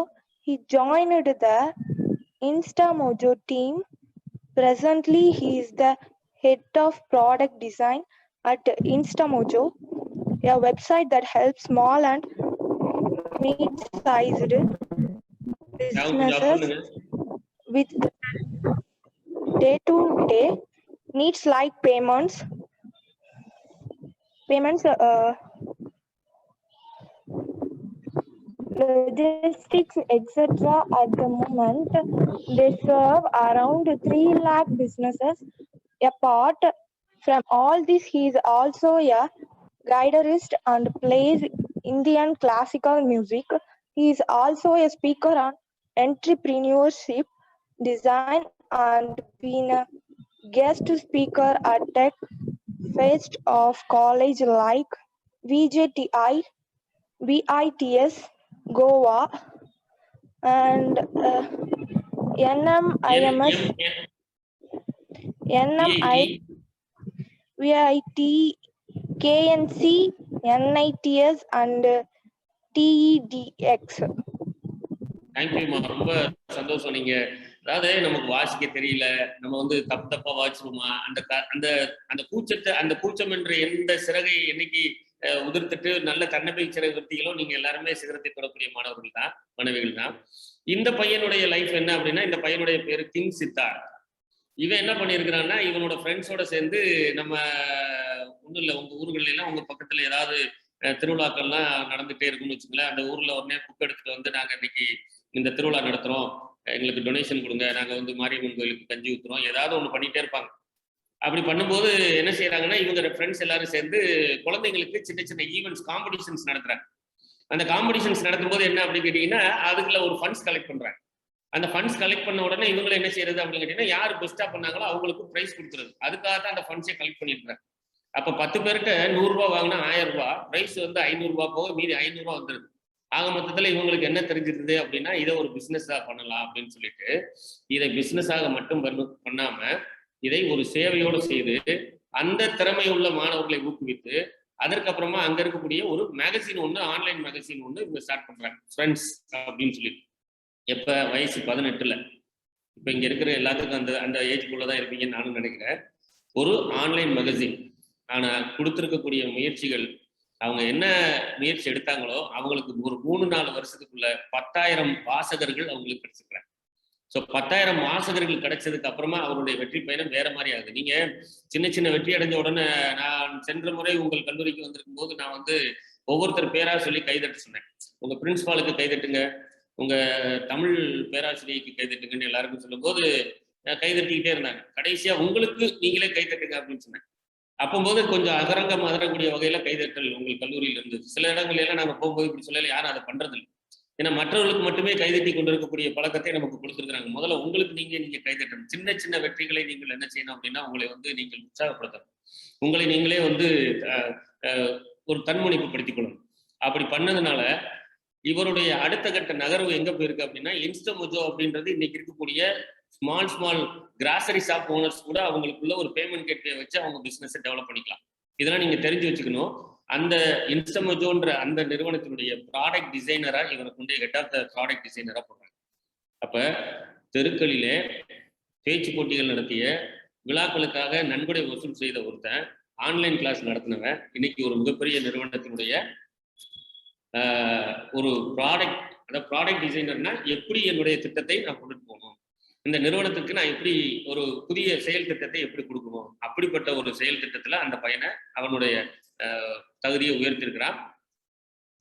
he joined the InstaMojo team. Presently, he is the head of product design at InstaMojo, a website that helps small and mid-sized businesses with day-to-day needs like payments, logistics, etc. At the moment, they serve around 3 lakh businesses. Apart from all this, he is also a guitarist and plays Indian classical music. He is also a speaker on entrepreneurship, design, and been a guest speaker at Tech Fest of college like VJTI, VITS, Goa, and NMIMS, NMI, VIT, KNC, NITS, and TEDx. தேங்க்யூமா, ரொம்ப சந்தோஷம். நீங்க அதாவது நமக்கு வாசிக்க தெரியல, நம்ம வந்து தப்பா வாசிப்போமா, அந்த அந்த அந்த கூச்சத்தை, அந்த கூச்சம் என்ற எந்த சிறகை என்னைக்கு உதிர்த்துட்டு நல்ல தன்னம்பிக்கை சிறகு விருத்திகளோ நீங்க எல்லாருமே சிகரத்தை தொடக்கூடிய மாணவர்கள் தான், மாணவிகள் தான். இந்த பையனுடைய லைஃப் என்ன அப்படின்னா, இந்த பையனுடைய பேரு கிங் சித்தார்த். இவன் என்ன பண்ணியிருக்கிறான்னா, இவனோட ஃப்ரெண்ட்ஸோட சேர்ந்து நம்ம ஒன்றும் இல்லை, உங்க ஊர்கள்ல எல்லாம் உங்க பக்கத்துல ஏதாவது திருவிழாக்கள்லாம் நடந்துகிட்டே இருக்குன்னு வச்சுங்களேன். அந்த ஊர்ல உடனே புக் எடுத்துட்டு வந்து, நாங்க இன்னைக்கு இந்த திருவிழா நடத்துறோம், எங்களுக்கு டொனேஷன் கொடுங்க, நாங்க வந்து மாரியம்மன் கோயிலுக்கு கஞ்சி ஊத்துறோம், ஏதாவது ஒண்ணு பண்ணிட்டே இருப்பாங்க. அப்படி பண்ணும்போது என்ன செய்யறாங்கன்னா, இவங்க ஃப்ரெண்ட்ஸ் எல்லாரும் சேர்ந்து குழந்தைங்களுக்கு சின்ன சின்ன ஈவெண்ட்ஸ், காம்படிஷன்ஸ் நடத்துறாங்க. அந்த காம்படிஷன்ஸ் நடத்தும் போது என்ன அப்படின்னு கேட்டீங்கன்னா, அதுக்குள்ள ஒரு ஃபண்ட்ஸ் கலெக்ட் பண்றாங்க. அந்த ஃபண்ட்ஸ் கலெக்ட் பண்ண உடனே இவங்களை என்ன செய்யறது அப்படின்னு கேட்டீங்கன்னா, யார் பெஸ்டா பண்ணாங்களோ அவங்களுக்கு பிரைஸ் கொடுத்துருது. அதுக்காக தான் அந்த ஃபண்ட்ஸை கலெக்ட் பண்ணிருக்காங்க. அப்ப 10 பேர்கிட்ட 100 ரூபாய் வாங்கினா 1000 ரூபாய், பிரைஸ் வந்து 500 ரூபாய் போக மீதி 500 ரூபாய் வந்துருது. ஆக மொத்தத்துல இவங்களுக்கு என்ன தெரிஞ்சிருது அப்படின்னா, இதை ஒரு பிசினஸா பண்ணலாம் அப்படின்னு சொல்லிட்டு, இதை பிசினஸாக மட்டும் பண்ணாம இதை ஒரு சேவையோடு செய்து அந்த திறமை உள்ள மாணவர்களை ஊக்குவித்து, அதற்கப்புறமா அங்க இருக்கக்கூடிய ஒரு மேகசின் ஒண்ணு, ஆன்லைன் மேகசின் ஒண்ணு இவங்க ஸ்டார்ட் பண்றாங்க, ஃப்ரெண்ட்ஸ் அப்படின்னு சொல்லிட்டு. எப்ப வயசு 18ல, இப்ப இங்க இருக்கிற எல்லாத்துக்கும் அந்த அந்த ஏஜ்குள்ளதான் இருப்பீங்கன்னு நானும் நினைக்கிறேன். ஒரு ஆன்லைன் மேகசின். ஆனா கொடுத்திருக்கக்கூடிய முயற்சிகள், அவங்க என்ன முயற்சி எடுத்தாங்களோ அவங்களுக்கு ஒரு 3-4 வருஷத்துக்குள்ள 10,000 வாசகர்கள் அவங்களுக்கு கிடைச்சிருக்கிறாங்க. ஸோ 10,000 வாசகர்கள் கிடைச்சதுக்கு அப்புறமா அவருடைய வெற்றி பயணம் வேற மாதிரி ஆகுது. நீங்க சின்ன சின்ன வெற்றி அடைஞ்ச உடனே, நான் சென்ற முறை உங்கள் கல்லூரிக்கு வந்திருக்கும் போது நான் வந்து ஒவ்வொருத்தர் பேரா சொல்லி கைதட்ட சொன்னேன். உங்க பிரின்சிபாலுக்கு கைதட்டுங்க, உங்க தமிழ் பேராசிரியருக்கு கைதட்டுங்கன்னு எல்லாருக்கும் சொல்லும் போது கைதட்டிக்கிட்டே இருந்தாங்க. கடைசியா உங்களுக்கு நீங்களே கைதட்டுங்க அப்படின்னு சொன்னேன். அப்போது கொஞ்சம் அகரங்கம் அதரக்கூடிய வகையில கைதட்டல் உங்கள் கல்லூரியில் இருந்தது. சில இடங்கள் எல்லாம் நாங்க போகும்போது இப்படி சொல்லல, யாரும் அதை பண்றது இல்லை. ஏன்னா மற்றவர்களுக்கு மட்டுமே கைதட்டி கொண்டிருக்கக்கூடிய பழக்கத்தை நமக்கு கொடுத்துருக்காங்க. முதல்ல உங்களுக்கு நீங்க கைதட்டணும். சின்ன சின்ன வெற்றிகளை நீங்கள் என்ன செய்யணும் அப்படின்னா, உங்களை வந்து நீங்கள் உற்சாகப்படுத்தணும், உங்களை நீங்களே வந்து ஒரு தன்முனைப்பு படுத்திக் கொள்ளணும். அப்படி பண்ணதுனால இவருடைய அடுத்த கட்ட நகர்வு எங்க போயிருக்கு அப்படின்னா, இன்ஸ்டாமோஜோ அப்படின்றது இன்னைக்கு இருக்கக்கூடிய ஸ்மால் கிராசரி ஷாப் ஓனர்ஸ் கூட அவங்களுக்குள்ள ஒரு பேமெண்ட் கேட்வே வச்சு அவங்க பிசினஸ் டெவலப் பண்ணிக்கலாம். இதெல்லாம் நீங்க தெரிஞ்சு வச்சுக்கணும். அந்த இன்ஸ்டாமோஜோன்ற அந்த நிறுவனத்தினுடைய ப்ராடக்ட் டிசைனரா இவனை கொண்டு ஹெட் ஆஃப் த ப்ராடக்ட் டிசைனரா போடுறாங்க. அப்ப தெருக்களிலே பேச்சு போட்டிகள் நடத்திய, விழாக்களுக்காக நன்கொடை வசூல் செய்த ஒருத்தன், ஆன்லைன் கிளாஸ் நடத்தினவன், இன்னைக்கு ஒரு மிகப்பெரிய நிறுவனத்தினுடைய ஒரு ப்ராடக்ட் டிசைனர்னா எப்படி என்னுடைய திட்டத்தை நான் கொண்டுட்டு போகணும், இந்த நிறுவனத்துக்கு நான் எப்படி ஒரு புதிய செயல் திட்டத்தை எப்படி கொடுக்கணும், அப்படிப்பட்ட ஒரு செயல் திட்டத்துல அந்த பையனை அவனுடைய தகுதியை உயர்த்திருக்கிறான்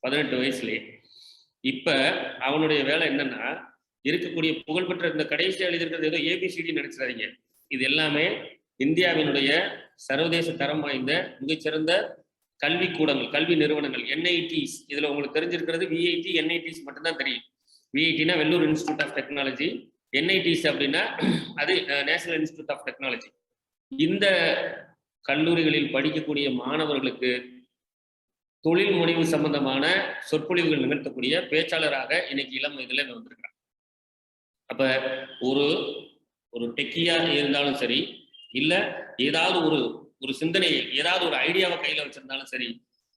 18 வயசுலயே. இப்ப அவனுடைய வேலை என்னன்னா, இருக்கக்கூடிய புகழ்பெற்ற இந்த கடைசியா எழுதியிருக்கிறது ஏதோ ஏபிசிடி நினைச்சிடாதீங்க, இது எல்லாமே இந்தியாவினுடைய சர்வதேச தரம் வாய்ந்த மிகச்சிறந்த கல்வி கூடங்கள், கல்வி நிறுவனங்கள், என்ஐடிஸ். இதுல உங்களுக்கு தெரிஞ்சிருக்கிறது விஐடி, என்ஐடிஸ் மட்டும்தான் தெரியும். விஐடினா Vellore institute of technology, NITs அப்படின்னா அது நேஷனல் இன்ஸ்டிடியூட் ஆஃப் டெக்னாலஜி. இந்த கல்லூரிகளில் படிக்கக்கூடிய மாணவர்களுக்கு தொழில் முனைவு சம்பந்தமான சொற்பொழிவுகள் நிகழ்த்தக்கூடிய பேச்சாளராக இன்னைக்கு இளம் வயதுல வந்திருக்கிறார். அப்ப ஒரு டெக்கியா இருந்தாலும் சரி, இல்ல ஏதாவது ஒரு சிந்தனையை, ஏதாவது ஒரு ஐடியாவை கையில வச்சிருந்தாலும் சரி,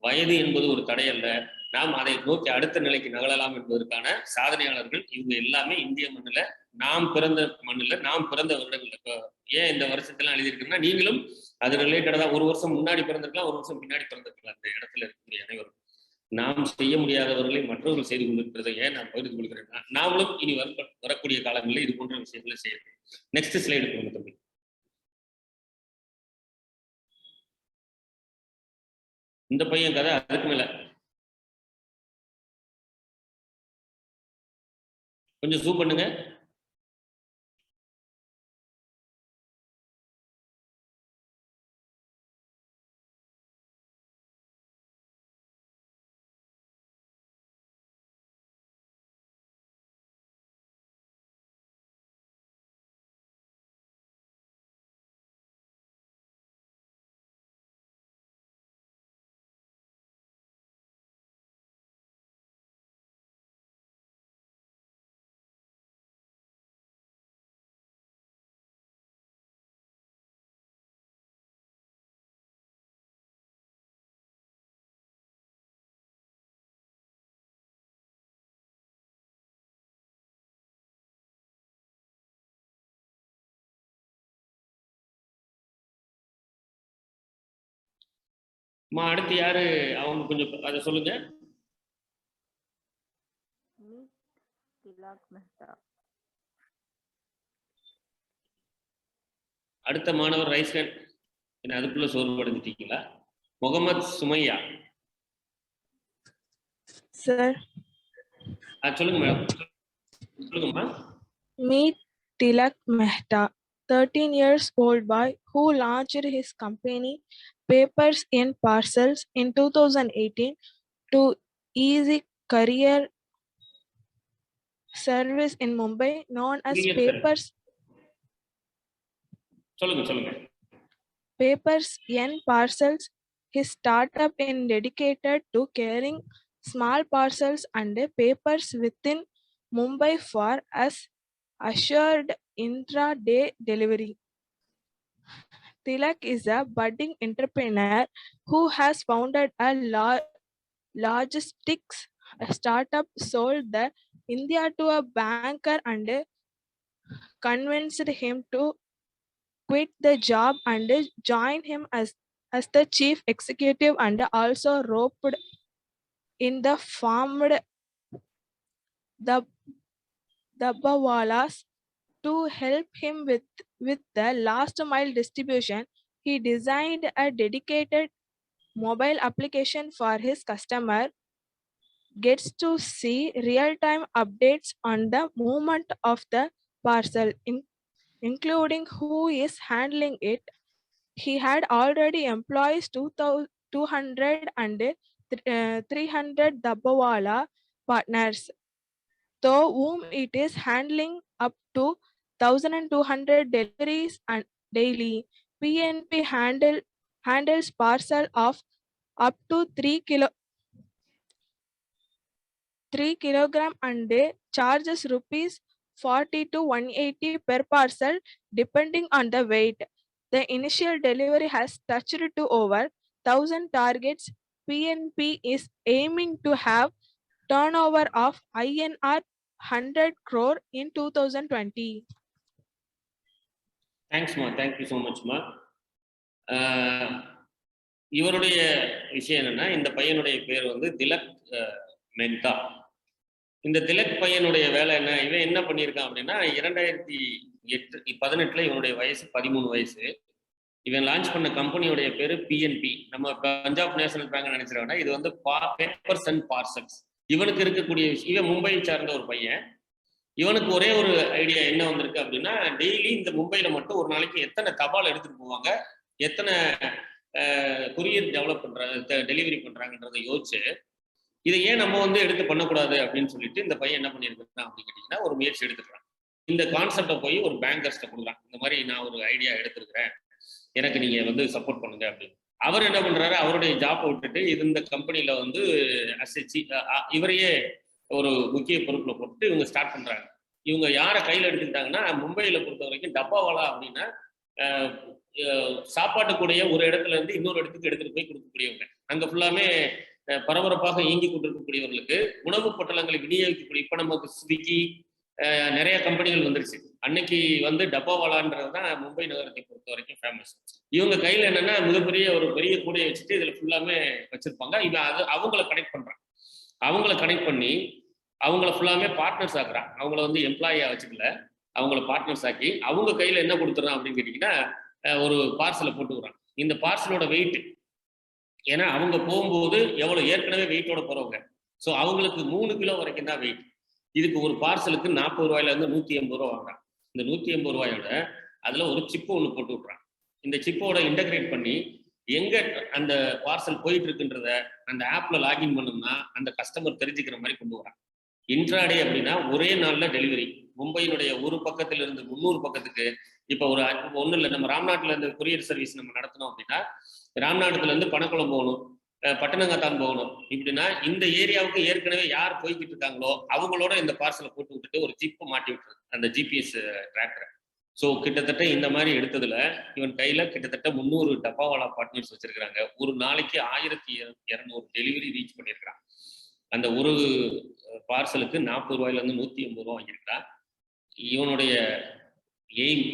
வயது என்பது ஒரு தடை அல்ல. நாம் அதை நோக்கி அடுத்த நிலைக்கு நகழலாம் என்பதற்கான சாதனையாளர்கள் இவங்க எல்லாமே இந்திய மண்ணில், நாம் பிறந்த மண்ணில், நாம் பிறந்த வருடங்கள்ல. இப்போ ஏன் இந்த வருஷத்தெல்லாம் எழுதியிருக்குன்னா, நீங்களும் அது ரிலேட்டடா ஒரு வருஷம் முன்னாடி பிறந்திருக்கலாம், ஒரு வருஷம் பின்னாடி பிறந்திருக்கலாம். அந்த இடத்துல இருக்கக்கூடிய அனைவரும் நாம் செய்ய முடியாதவர்களை மற்றவர்கள் செய்து கொண்டிருக்கிறதை ஏன் நான் பகிர்ந்து கொள்கிறேன். நாமளும் இனி வரக்கூடிய காலங்களில் இது போன்ற விஷயங்களை செய்யணும். நெக்ஸ்ட் ஸ்லைடு போங்க தம்பி. இந்த பையன் கதை அதுக்கு மேல கொஞ்சம் ஜூம் பண்ணுங்க. அடுத்து யாரு அவங்க கொஞ்சம் அதை சொல்லுங்க. அடுத்த மாணவர் ரைஸ் ஹேண்ட். என்ன அதுக்குள்ள சோர்வு அடைஞ்சிட்டீங்களா? முகமது சுமையா சார். சொல்லுங்க மேடம். சொல்லுங்கம்மா. Meet Tilak Mehta, 13 years old boy who launched his company Papers and Parcels in 2018 to easy career service in Mumbai known as Papers. சொல்லுங்க. Papers and Parcels, his startup is dedicated to carrying small parcels and papers within Mumbai for us assured intra-day delivery. Tilak is a budding entrepreneur who has founded a logistics startup, sold the India to a banker and convinced him to quit the job and join him as the chief executive, and also roped in the farmed the Dabbawalas to help him with the last mile distribution. He designed a dedicated mobile application for his customer gets to see real-time updates on the movement of the parcel, including who is handling it. He had already employs 200 and 300 Dabbawala partners, through whom it is handling up to 1,200 deliveries and daily. PNP handles parcel of up to 3 kilogram and charges rupees 40 to 180 per parcel depending on the weight. The initial delivery has touched to over 1,000 targets. PNP is aiming to have turnover of INR 100 crore in 2020. தேங்க்ஸ்மா. Thank you so மச்மா. இவருடைய விஷயம் என்னன்னா, இந்த பையனுடைய பேர் வந்து திலக் மெஹ்தா. இந்த திலக் பையனுடைய வேலை என்ன, இவன் என்ன பண்ணியிருக்கான் அப்படின்னா, 2018 இவனுடைய வயசு 13 வயசு. இவன் லான்ச் பண்ண கம்பெனியோடைய பேரு பிஎன்பி. நம்ம பஞ்சாப் நேஷனல் பேங்க் நினைச்சிருவாங்க. இது வந்து பேப்பர்ஸ் அண்ட் பார்சல்ஸ். இவனுக்கு இருக்கக்கூடிய விஷயம், இவன் மும்பையை சார்ந்த ஒரு பையன். இவனுக்கு ஒரே ஒரு ஐடியா என்ன வந்திருக்கு அப்படின்னா, டெய்லி இந்த மும்பையில மட்டும் ஒரு நாளைக்கு எத்தனை தபால் எடுத்துட்டு போவாங்க, எத்தனை கொரியர் டெலிவரி பண்றாங்கன்றதை யோசிச்சு, இதை ஏன் நம்ம வந்து எடுத்து பண்ணக்கூடாது அப்படின்னு சொல்லிட்டு இந்த பையன் என்ன பண்ணியிருக்கான் அப்படின்னு கேட்டீங்கன்னா, ஒரு முயற்சி எடுத்துக்கிறான். இந்த கான்செப்டை போய் ஒரு பேங்கர்ஸ்ட கொடுக்குறான். இந்த மாதிரி நான் ஒரு ஐடியா எடுத்திருக்கிறேன், எனக்கு நீங்க வந்து சப்போர்ட் பண்ணுங்க அப்படின்னு. அவர் என்ன பண்றாரு, அவருடைய ஜாப்பை விட்டுட்டு இந்த கம்பெனியில வந்து இவரையே ஒரு முக்கிய பொறுப்புல போட்டு இவங்க ஸ்டார்ட் பண்றாங்க. இவங்க யாரை கையில எடுத்துக்கிட்டாங்கன்னா, மும்பையில பொறுத்த வரைக்கும் டப்பாவாலா அப்படின்னா சாப்பாட்டுக்குடைய ஒரு இடத்துல இருந்து இன்னொரு இடத்துக்கு எடுத்துட்டு போய் கொடுக்கக்கூடியவங்க. அங்க ஃபுல்லாமே பரபரப்பாக இயங்கி கொண்டிருக்கக்கூடியவர்களுக்கு உணவு பொட்டலங்களை விநியோகிக்கக்கூடிய, இப்ப நமக்கு ஸ்விக்கி நிறைய கம்பெனிகள் வந்துருச்சு. அன்னைக்கு வந்து டப்பாவாலான்றது தான் மும்பை நகரத்தை பொறுத்த வரைக்கும் ஃபேமஸ். இவங்க கையில என்னன்னா மிகப்பெரிய ஒரு பெரிய கூடையை வச்சுட்டு இதுல ஃபுல்லாமே வச்சிருப்பாங்க. இவன் அது அவங்கள கனெக்ட் பண்றான். அவங்கள கனெக்ட் பண்ணி அவங்கள ஃபுல்லாமே பார்ட்னர்ஸ் ஆக்குறான். அவங்கள வந்து எம்ப்ளாயியா வச்சுக்கல, அவங்கள பார்ட்னர்ஸ் ஆக்கி அவங்க கையில என்ன கொடுத்துறான் அப்படின்னு கேட்டீங்கன்னா, ஒரு பார்சலை போட்டுக்கிறான். இந்த பார்சலோட வெயிட், ஏன்னா அவங்க போகும்போது எவ்வளவு ஏற்கனவே வெயிட்டோட போறவங்க, ஸோ அவங்களுக்கு 3 கிலோ வரைக்கும் தான் வெயிட். இதுக்கு ஒரு பார்சலுக்கு 40 ரூபாயில இருந்து 180 ரூபா வாங்குறான். இந்த 180 ரூபாயோட அதுல ஒரு சிப்பு ஒன்று போட்டு விட்றான். இந்த சிப்போட இன்டகிரேட் பண்ணி எங்க அந்த பார்சல் போயிட்டு இருக்குன்றத அந்த ஆப்ல லாகின் பண்ணோம்னா அந்த கஸ்டமர் தெரிஞ்சுக்கிற மாதிரி கொண்டு வரான். இன்ட்ராடே அப்படின்னா ஒரே நாள்ல டெலிவரி. மும்பையினுடைய ஒரு பக்கத்துல இருந்து 300 பக்கத்துக்கு. இப்ப ஒரு ஒன்றும் இல்லை, நம்ம ராம்நாட்ல இருந்து கொரியர் சர்வீஸ் நம்ம நடத்தினோம் அப்படின்னா, ராம்நாட்டுல இருந்து பணக்குளம் போகணும், பட்டணங்கத்தான் போகணும். இப்படின்னா இந்த ஏரியாவுக்கு ஏற்கனவே யார் போய்கிட்டு இருக்காங்களோ அவங்களோட இந்த பார்சலை போட்டு விட்டுட்டு ஒரு ஜிப்பு மாட்டி விட்டுறது, அந்த ஜிபிஎஸ் டிராக்கரை. ஸோ கிட்டத்தட்ட இந்த மாதிரி எடுத்ததுல இவன் கையில கிட்டத்தட்ட 300 டப்பாவாலா பார்ட்னர்ஸ் வச்சிருக்கிறாங்க. ஒரு நாளைக்கு 1200 டெலிவரி ரீச் பண்ணியிருக்கிறான். அந்த ஒரு பார்சலுக்கு 40 ரூபாயில இருந்து 180 ரூபா வாங்கியிருக்கிறான். இவனுடைய எய்ம்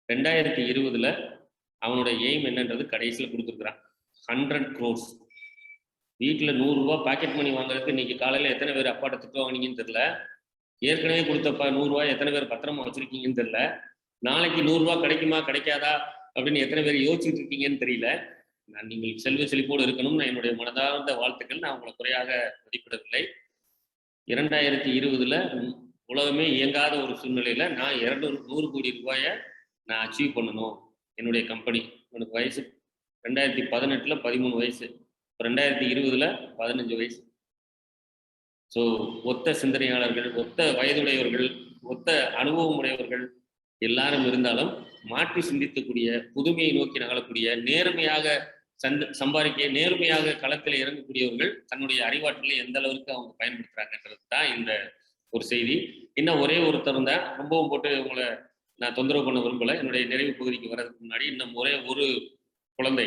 2020 அவனுடைய எய்ம் என்னன்றது கடைசியில் கொடுத்துருக்குறான். 100 crores. வீட்டுல 100 ரூபாய் பாக்கெட் மணி வாங்குறதுக்கு இன்னைக்கு காலையில எத்தனை பேர் அப்பாட்ட திட்டு வாங்கினீங்கன்னு தெரியல. ஏற்கனவே கொடுத்தப்ப 100 ரூபாய் எத்தனை பேர் பத்திரமா வச்சிருக்கீங்கன்னு தெரியல. நாளைக்கு 100 ரூபாய் கிடைக்குமா கிடைக்காதா அப்படின்னு எத்தனை பேர் யோசிச்சுட்டு இருக்கீங்கன்னு தெரியல. நீங்கள் செல்வ செழிப்போடு இருக்கணும். நான் என்னுடைய மனதார்ந்த வாழ்த்துக்கள். நான் உங்களை குறையாக மதிப்பிடவில்லை. 2020 உலகமே இயங்காத ஒரு சூழ்நிலையில நான் 100 கோடி ரூபாயை நான் அச்சீவ் பண்ணணும். என்னுடைய கம்பெனி, எனக்கு வயசு 2018 13 வயசு, 2020 15 வயசு. ஸோ ஒத்த சிந்தனையாளர்கள், ஒத்த வயதுடையவர்கள், ஒத்த அனுபவம் உடையவர்கள் எல்லாரும் இருந்தாலும் மாற்றி சிந்திக்கக்கூடிய, புதுமையை நோக்கி நகலக்கூடிய, நேர்மையாக சம்பாதிக்க, நேர்மையாக களத்தில் இறங்கக்கூடியவர்கள் தன்னுடைய அறிவாற்றலை எந்த அளவுக்கு அவங்க பயன்படுத்துறாங்கன்றது தான் இந்த ஒரு செய்தி. இன்னும் ஒரே ஒருத்தர் தான், ரொம்பவும் போட்டு உங்களை நான் தொந்தரவு பண்ண விரும்பல. என்னுடைய நிறைவு பகுதிக்கு வர்றதுக்கு முன்னாடி இன்னும் ஒரே ஒரு குழந்தை,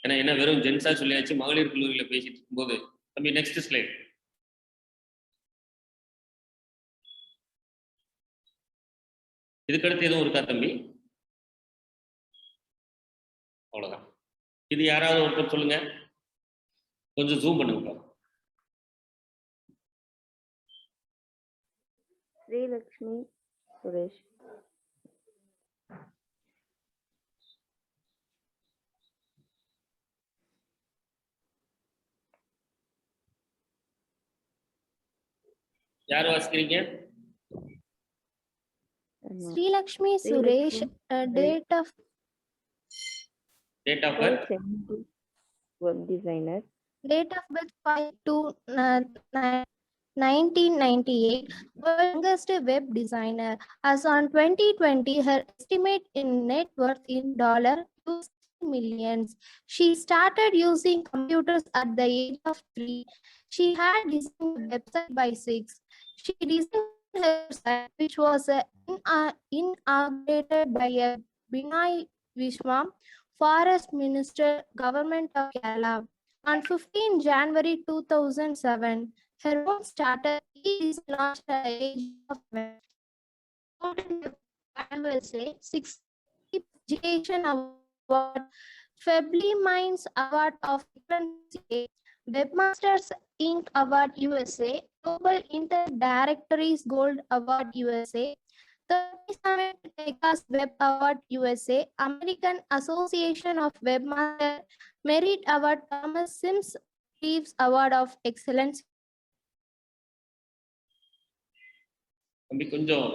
ஏன்னா என்ன வெறும் ஜென்ஸா சொல்லியாச்சு, மகளிர் கல்லூரியில பேசிட்டு இருக்கும்போது, தம்பி நெக்ஸ்ட் ஸ்லைட். இதுக்கடுத்து எதுவும் இருக்கா தம்பி? அவ்வளவுதான். இது யாராவது ஒருத்தர் சொல்லுங்க, கொஞ்சம் ஜூம் பண்ணுங்க. ஸ்ரீலக்ஷ்மி சுரேஷ். யார் வாசிக்கிறீங்க? Srilakshmi Suresh, date of birth, web designer. Date of birth 5/2/1998, youngest web designer. As on 2020, her estimate in net worth in $2 millions. She started using computers at the age of 3. She had designed a website by 6. She designed her website, which was inaugurated by a Binay Vishwam, Forest Minister, Government of Kerala. On 15 January 2007, her own startup is launched at the age of 60 Education Award, Febly Minds Award of Webmasters Inc. Award USA, Global Inter-Directories Gold Award USA, 37 Texas Web Award USA, American Association of Webmaster Merit Award, Thomas Sims Reeves Award of Excellence. தம்பி கொஞ்சம்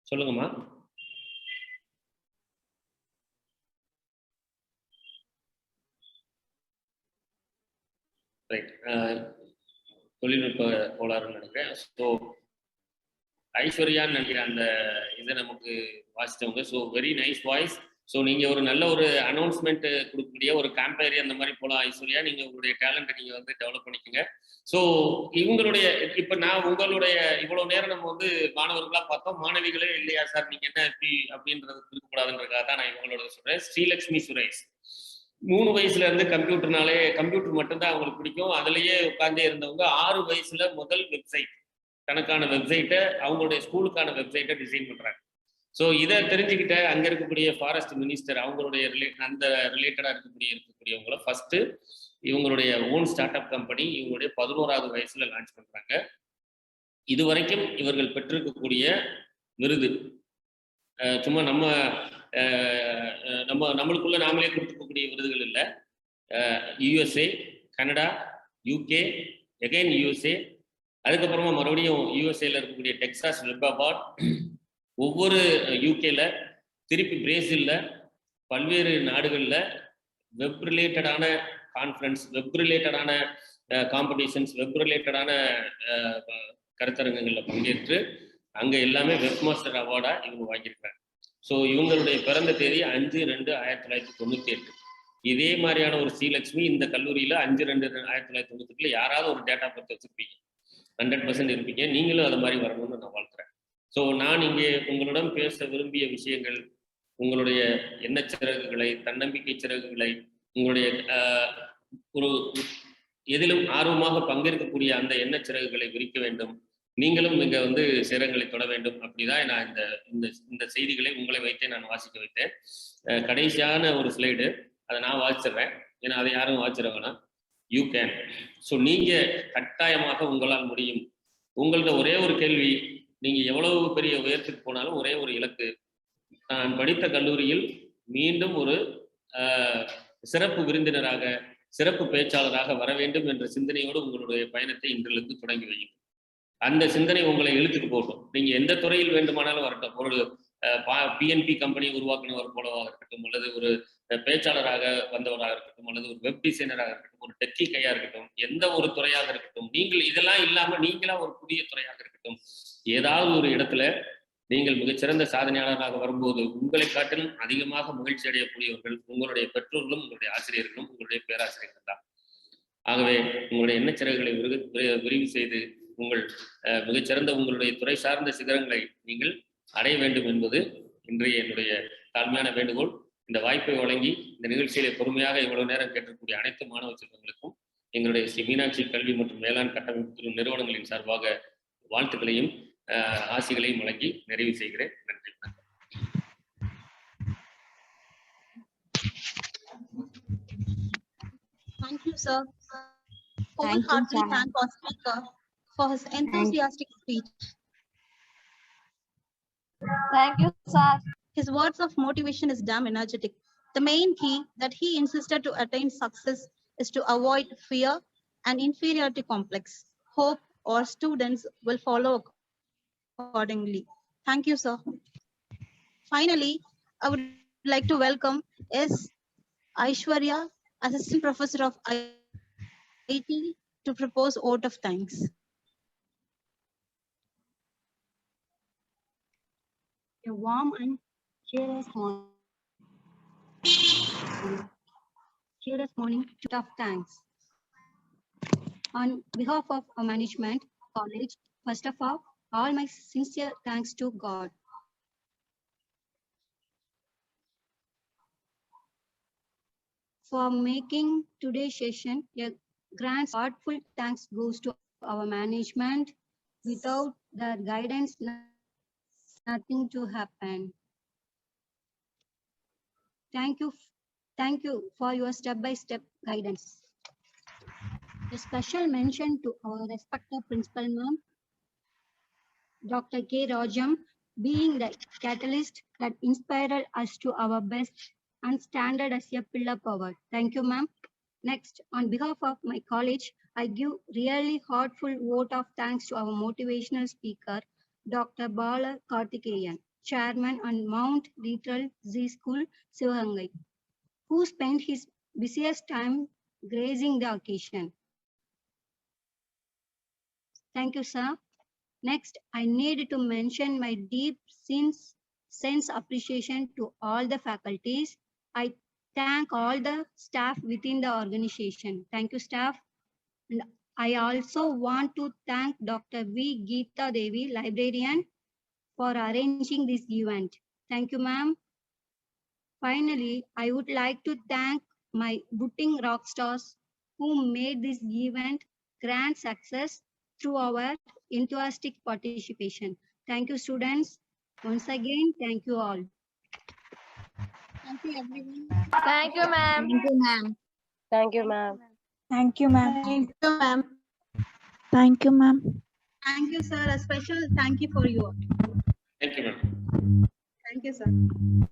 சொல்லுங்கம்மா. Right, தொழில்நுட்ப கோளாறுன்னு நினைக்கிறேன். So ஐஸ்வர்யான்னு நினைக்கிறேன் அந்த இதை நமக்கு வாசித்தவங்க. So very nice voice. So நீங்கள் ஒரு நல்ல ஒரு அனௌன்ஸ்மெண்ட் கொடுக்கக்கூடிய ஒரு கேம்பெயின் அந்த மாதிரி போகலாம் ஐஸ்வர்யா. நீங்கள் உங்களுடைய டேலண்ட்டை நீங்கள் வந்து டெவலப் பண்ணிக்கோங்க. ஸோ இவங்களுடைய இப்போ நான் உங்களுடைய இவ்வளோ நேரம் நம்ம வந்து மாணவர்களாக பார்த்தோம், மாணவிகளே இல்லையா சார் நீங்கள் என்ன இப்படி அப்படின்றது இருக்கக்கூடாதுன்றதுக்காக தான் நான் இவங்களோட சொல்கிறேன். ஸ்ரீலக்ஷ்மி சுரேஷ் 3 வயசுல இருந்து கம்ப்யூட்டர் மட்டும்தான் அவங்களுக்கு பிடிக்கும். அதுலயே உட்கார்ந்தே இருந்தவங்க 6 வயசுல முதல் வெப்சைட், தனக்கான வெப்சைட்டை, அவங்களுடைய ஸ்கூலுக்கான வெப்சைட்டை டிசைன் பண்றாங்க. ஸோ இதை தெரிஞ்சுக்கிட்ட அங்க இருக்கக்கூடிய ஃபாரஸ்ட் மினிஸ்டர் அவங்களுடைய அந்த ரிலேட்டடா இருக்கக்கூடியவங்களை ஃபர்ஸ்ட் இவங்களுடைய ஓன் ஸ்டார்ட் அப் கம்பெனி இவங்களுடைய 11வது வயசுல லான்ச் பண்றாங்க. இதுவரைக்கும் இவர்கள் பெற்றிருக்கக்கூடிய விருது சும்மா நம்மளுக்குள்ள நாமளே கொடுத்துக்கக்கூடிய விருதுகள் இல்லை. USA, Canada, UK, again USA, அதுக்கப்புறமா மறுபடியும் யுஎஸ்ஏல இருக்கக்கூடிய டெக்சாஸ் வெப் அவார்ட், ஒவ்வொரு யூகேல, திருப்பி பிரேசில்ல, பல்வேறு நாடுகளில் வெப் ரிலேட்டடான கான்ஃபரன்ஸ், வெப் ரிலேட்டடான காம்படிஷன்ஸ், வெப் ரிலேட்டடான கருத்தரங்கங்களில் பங்கேற்று அங்கே எல்லாமே வெப் மாஸ்டர் அவார்டா இவங்க வாங்கியிருக்காங்க. ஸோ இவங்களுடைய பிறந்த தேதி 5/2/1998. இதே மாதிரியான ஒரு ஸ்ரீலக்ஷ்மி இந்த கல்லூரியில் 5/2/1998 யாராவது ஒரு டேட்டா பற்றி வச்சுருப்பீங்க, 100% இருப்பீங்க. நீங்களும் அது மாதிரி வரணும்னு நான் வாழ்த்துறேன். ஸோ நான் இங்கே உங்களிடம் பேச விரும்பிய விஷயங்கள், உங்களுடைய எண்ணச்சிறகுகளை, தன்னம்பிக்கை சிறகுகளை, உங்களுடைய ஒரு எதிலும் ஆர்வமாக பங்கேற்கக்கூடிய அந்த எண்ணச்சிறகுகளை விரிக்க வேண்டும். நீங்களும் இங்கே வந்து சிறகுகளை தொட வேண்டும். அப்படிதான் நான் இந்த செய்திகளை உங்களை வைத்தே நான் வாசிக்க வைத்தேன். கடைசியான ஒரு ஸ்லைடு, அதை நான் வாசிச்சிடுறேன், ஏன்னா அதை யாரும் வாசிச்சிட வேணாம். You can. ஸோ நீங்கள் கட்டாயமாக உங்களால் முடியும். உங்கள்ட்ட ஒரே ஒரு கேள்வி, நீங்கள் எவ்வளவு பெரிய உயரத்துக்கு போனாலும் ஒரே ஒரு இலக்கு, நான் படித்த கல்லூரியில் மீண்டும் ஒரு சிறப்பு விருந்தினராக, சிறப்பு பேச்சாளராக வர வேண்டும் என்ற சிந்தனையோடு உங்களுடைய பயணத்தை இன்றிலிருந்து தொடங்கி வையும். அந்த சிந்தனை உங்களை இழுத்துட்டு போகட்டும். நீங்க எந்த துறையில் வேண்டுமானாலும் வரட்டும். ஒரு பிஎன்பி கம்பெனி உருவாக்குனவர் போலவாக இருக்கட்டும், அல்லது ஒரு பேச்சாளராக வந்தவராக இருக்கட்டும், அல்லது ஒரு வெப் டிசைனராக இருக்கட்டும், ஒரு டெக்கி கையா இருக்கட்டும், எந்த ஒரு துறையாக இருக்கட்டும், நீங்கள் இதெல்லாம் இல்லாம நீங்களா ஒரு புதிய துறையாக இருக்கட்டும், ஏதாவது ஒரு இடத்துல நீங்கள் மிகச்சிறந்த சாதனையாளராக வரும்போது உங்களை காட்டிலும் அதிகமாக மகிழ்ச்சி அடையக்கூடியவர்கள் உங்களுடைய பெற்றோர்களும், உங்களுடைய ஆசிரியர்களும், உங்களுடைய பேராசிரியர்கள் தான். ஆகவே உங்களுடைய எண்ணச்சிறகுகளை விரிவு செய்து உங்கள் மிகச்சிறந்த உங்களுடைய துறை சார்ந்த சிகரங்களை நீங்கள் அடைய வேண்டும் என்பது இன்றைய என்னுடைய தாழ்மையான வேண்டுகோள். இந்த வாய்ப்பை வழங்கி இந்த நிகழ்ச்சியிலே பொறுமையாக இவ்வளவு நேரம் கேட்கக்கூடிய அனைத்து மாணவ செல்வங்களுக்கும் எங்களுடைய ஸ்ரீ மீனாட்சி கல்வி மற்றும் மேலாண் கட்டமைப்பு நிறுவனங்களின் சார்பாக வாழ்த்துக்களையும் ஆசிகளையும் வழங்கி நிறைவு செய்கிறேன். நன்றி. Thank you, sir. Wholeheartedly thank our speaker for his enthusiastic speech. Thank you, sir. His words of motivation is damn energetic. The main key that he insisted to attain success is to avoid fear and inferiority complex. Hope our students will follow accordingly. Thank you, sir. Finally, I would like to welcome S. Aishwarya, Assistant Professor of IT, to propose vote of thanks. A warm and cheerless morning of thanks. On behalf of our management college, first of all my sincere thanks to God. For making today's session a grand, heartfelt thanks goes to our management. Without their guidance, nothing to happen. Thank you for your step-by-step guidance. A special mention to our respected principal ma'am, Dr. K. Rajam, being the catalyst that inspired us to our best and standard as a pillar power. Thank you, ma'am. Next, on behalf of my college, I give really heartfelt vote of thanks to our motivational speaker, Dr. Bala Karthikeyan, Chairman on Mount Literal Z School, Sivagangai, who spent his busiest time gracing the occasion. Thank you, sir. Next, I need to mention my deep sense appreciation to all the faculties. I thank all the staff within the organization. Thank you, staff. And I also want to thank Dr. V. Geeta Devi, librarian, for arranging this event. Thank you, ma'am. Finally, I would like to thank my budding rock stars who made this event grand success through our enthusiastic participation. Thank you, students. Once again, thank you all. Thank you, everyone. Thank you, ma'am. Thank you, ma'am. Thank you, ma'am. Thank you, ma'am. Thank you, ma'am. Thank you, ma'am. Thank you, sir. A special thank you for you. Thank you, ma'am. Thank you, sir.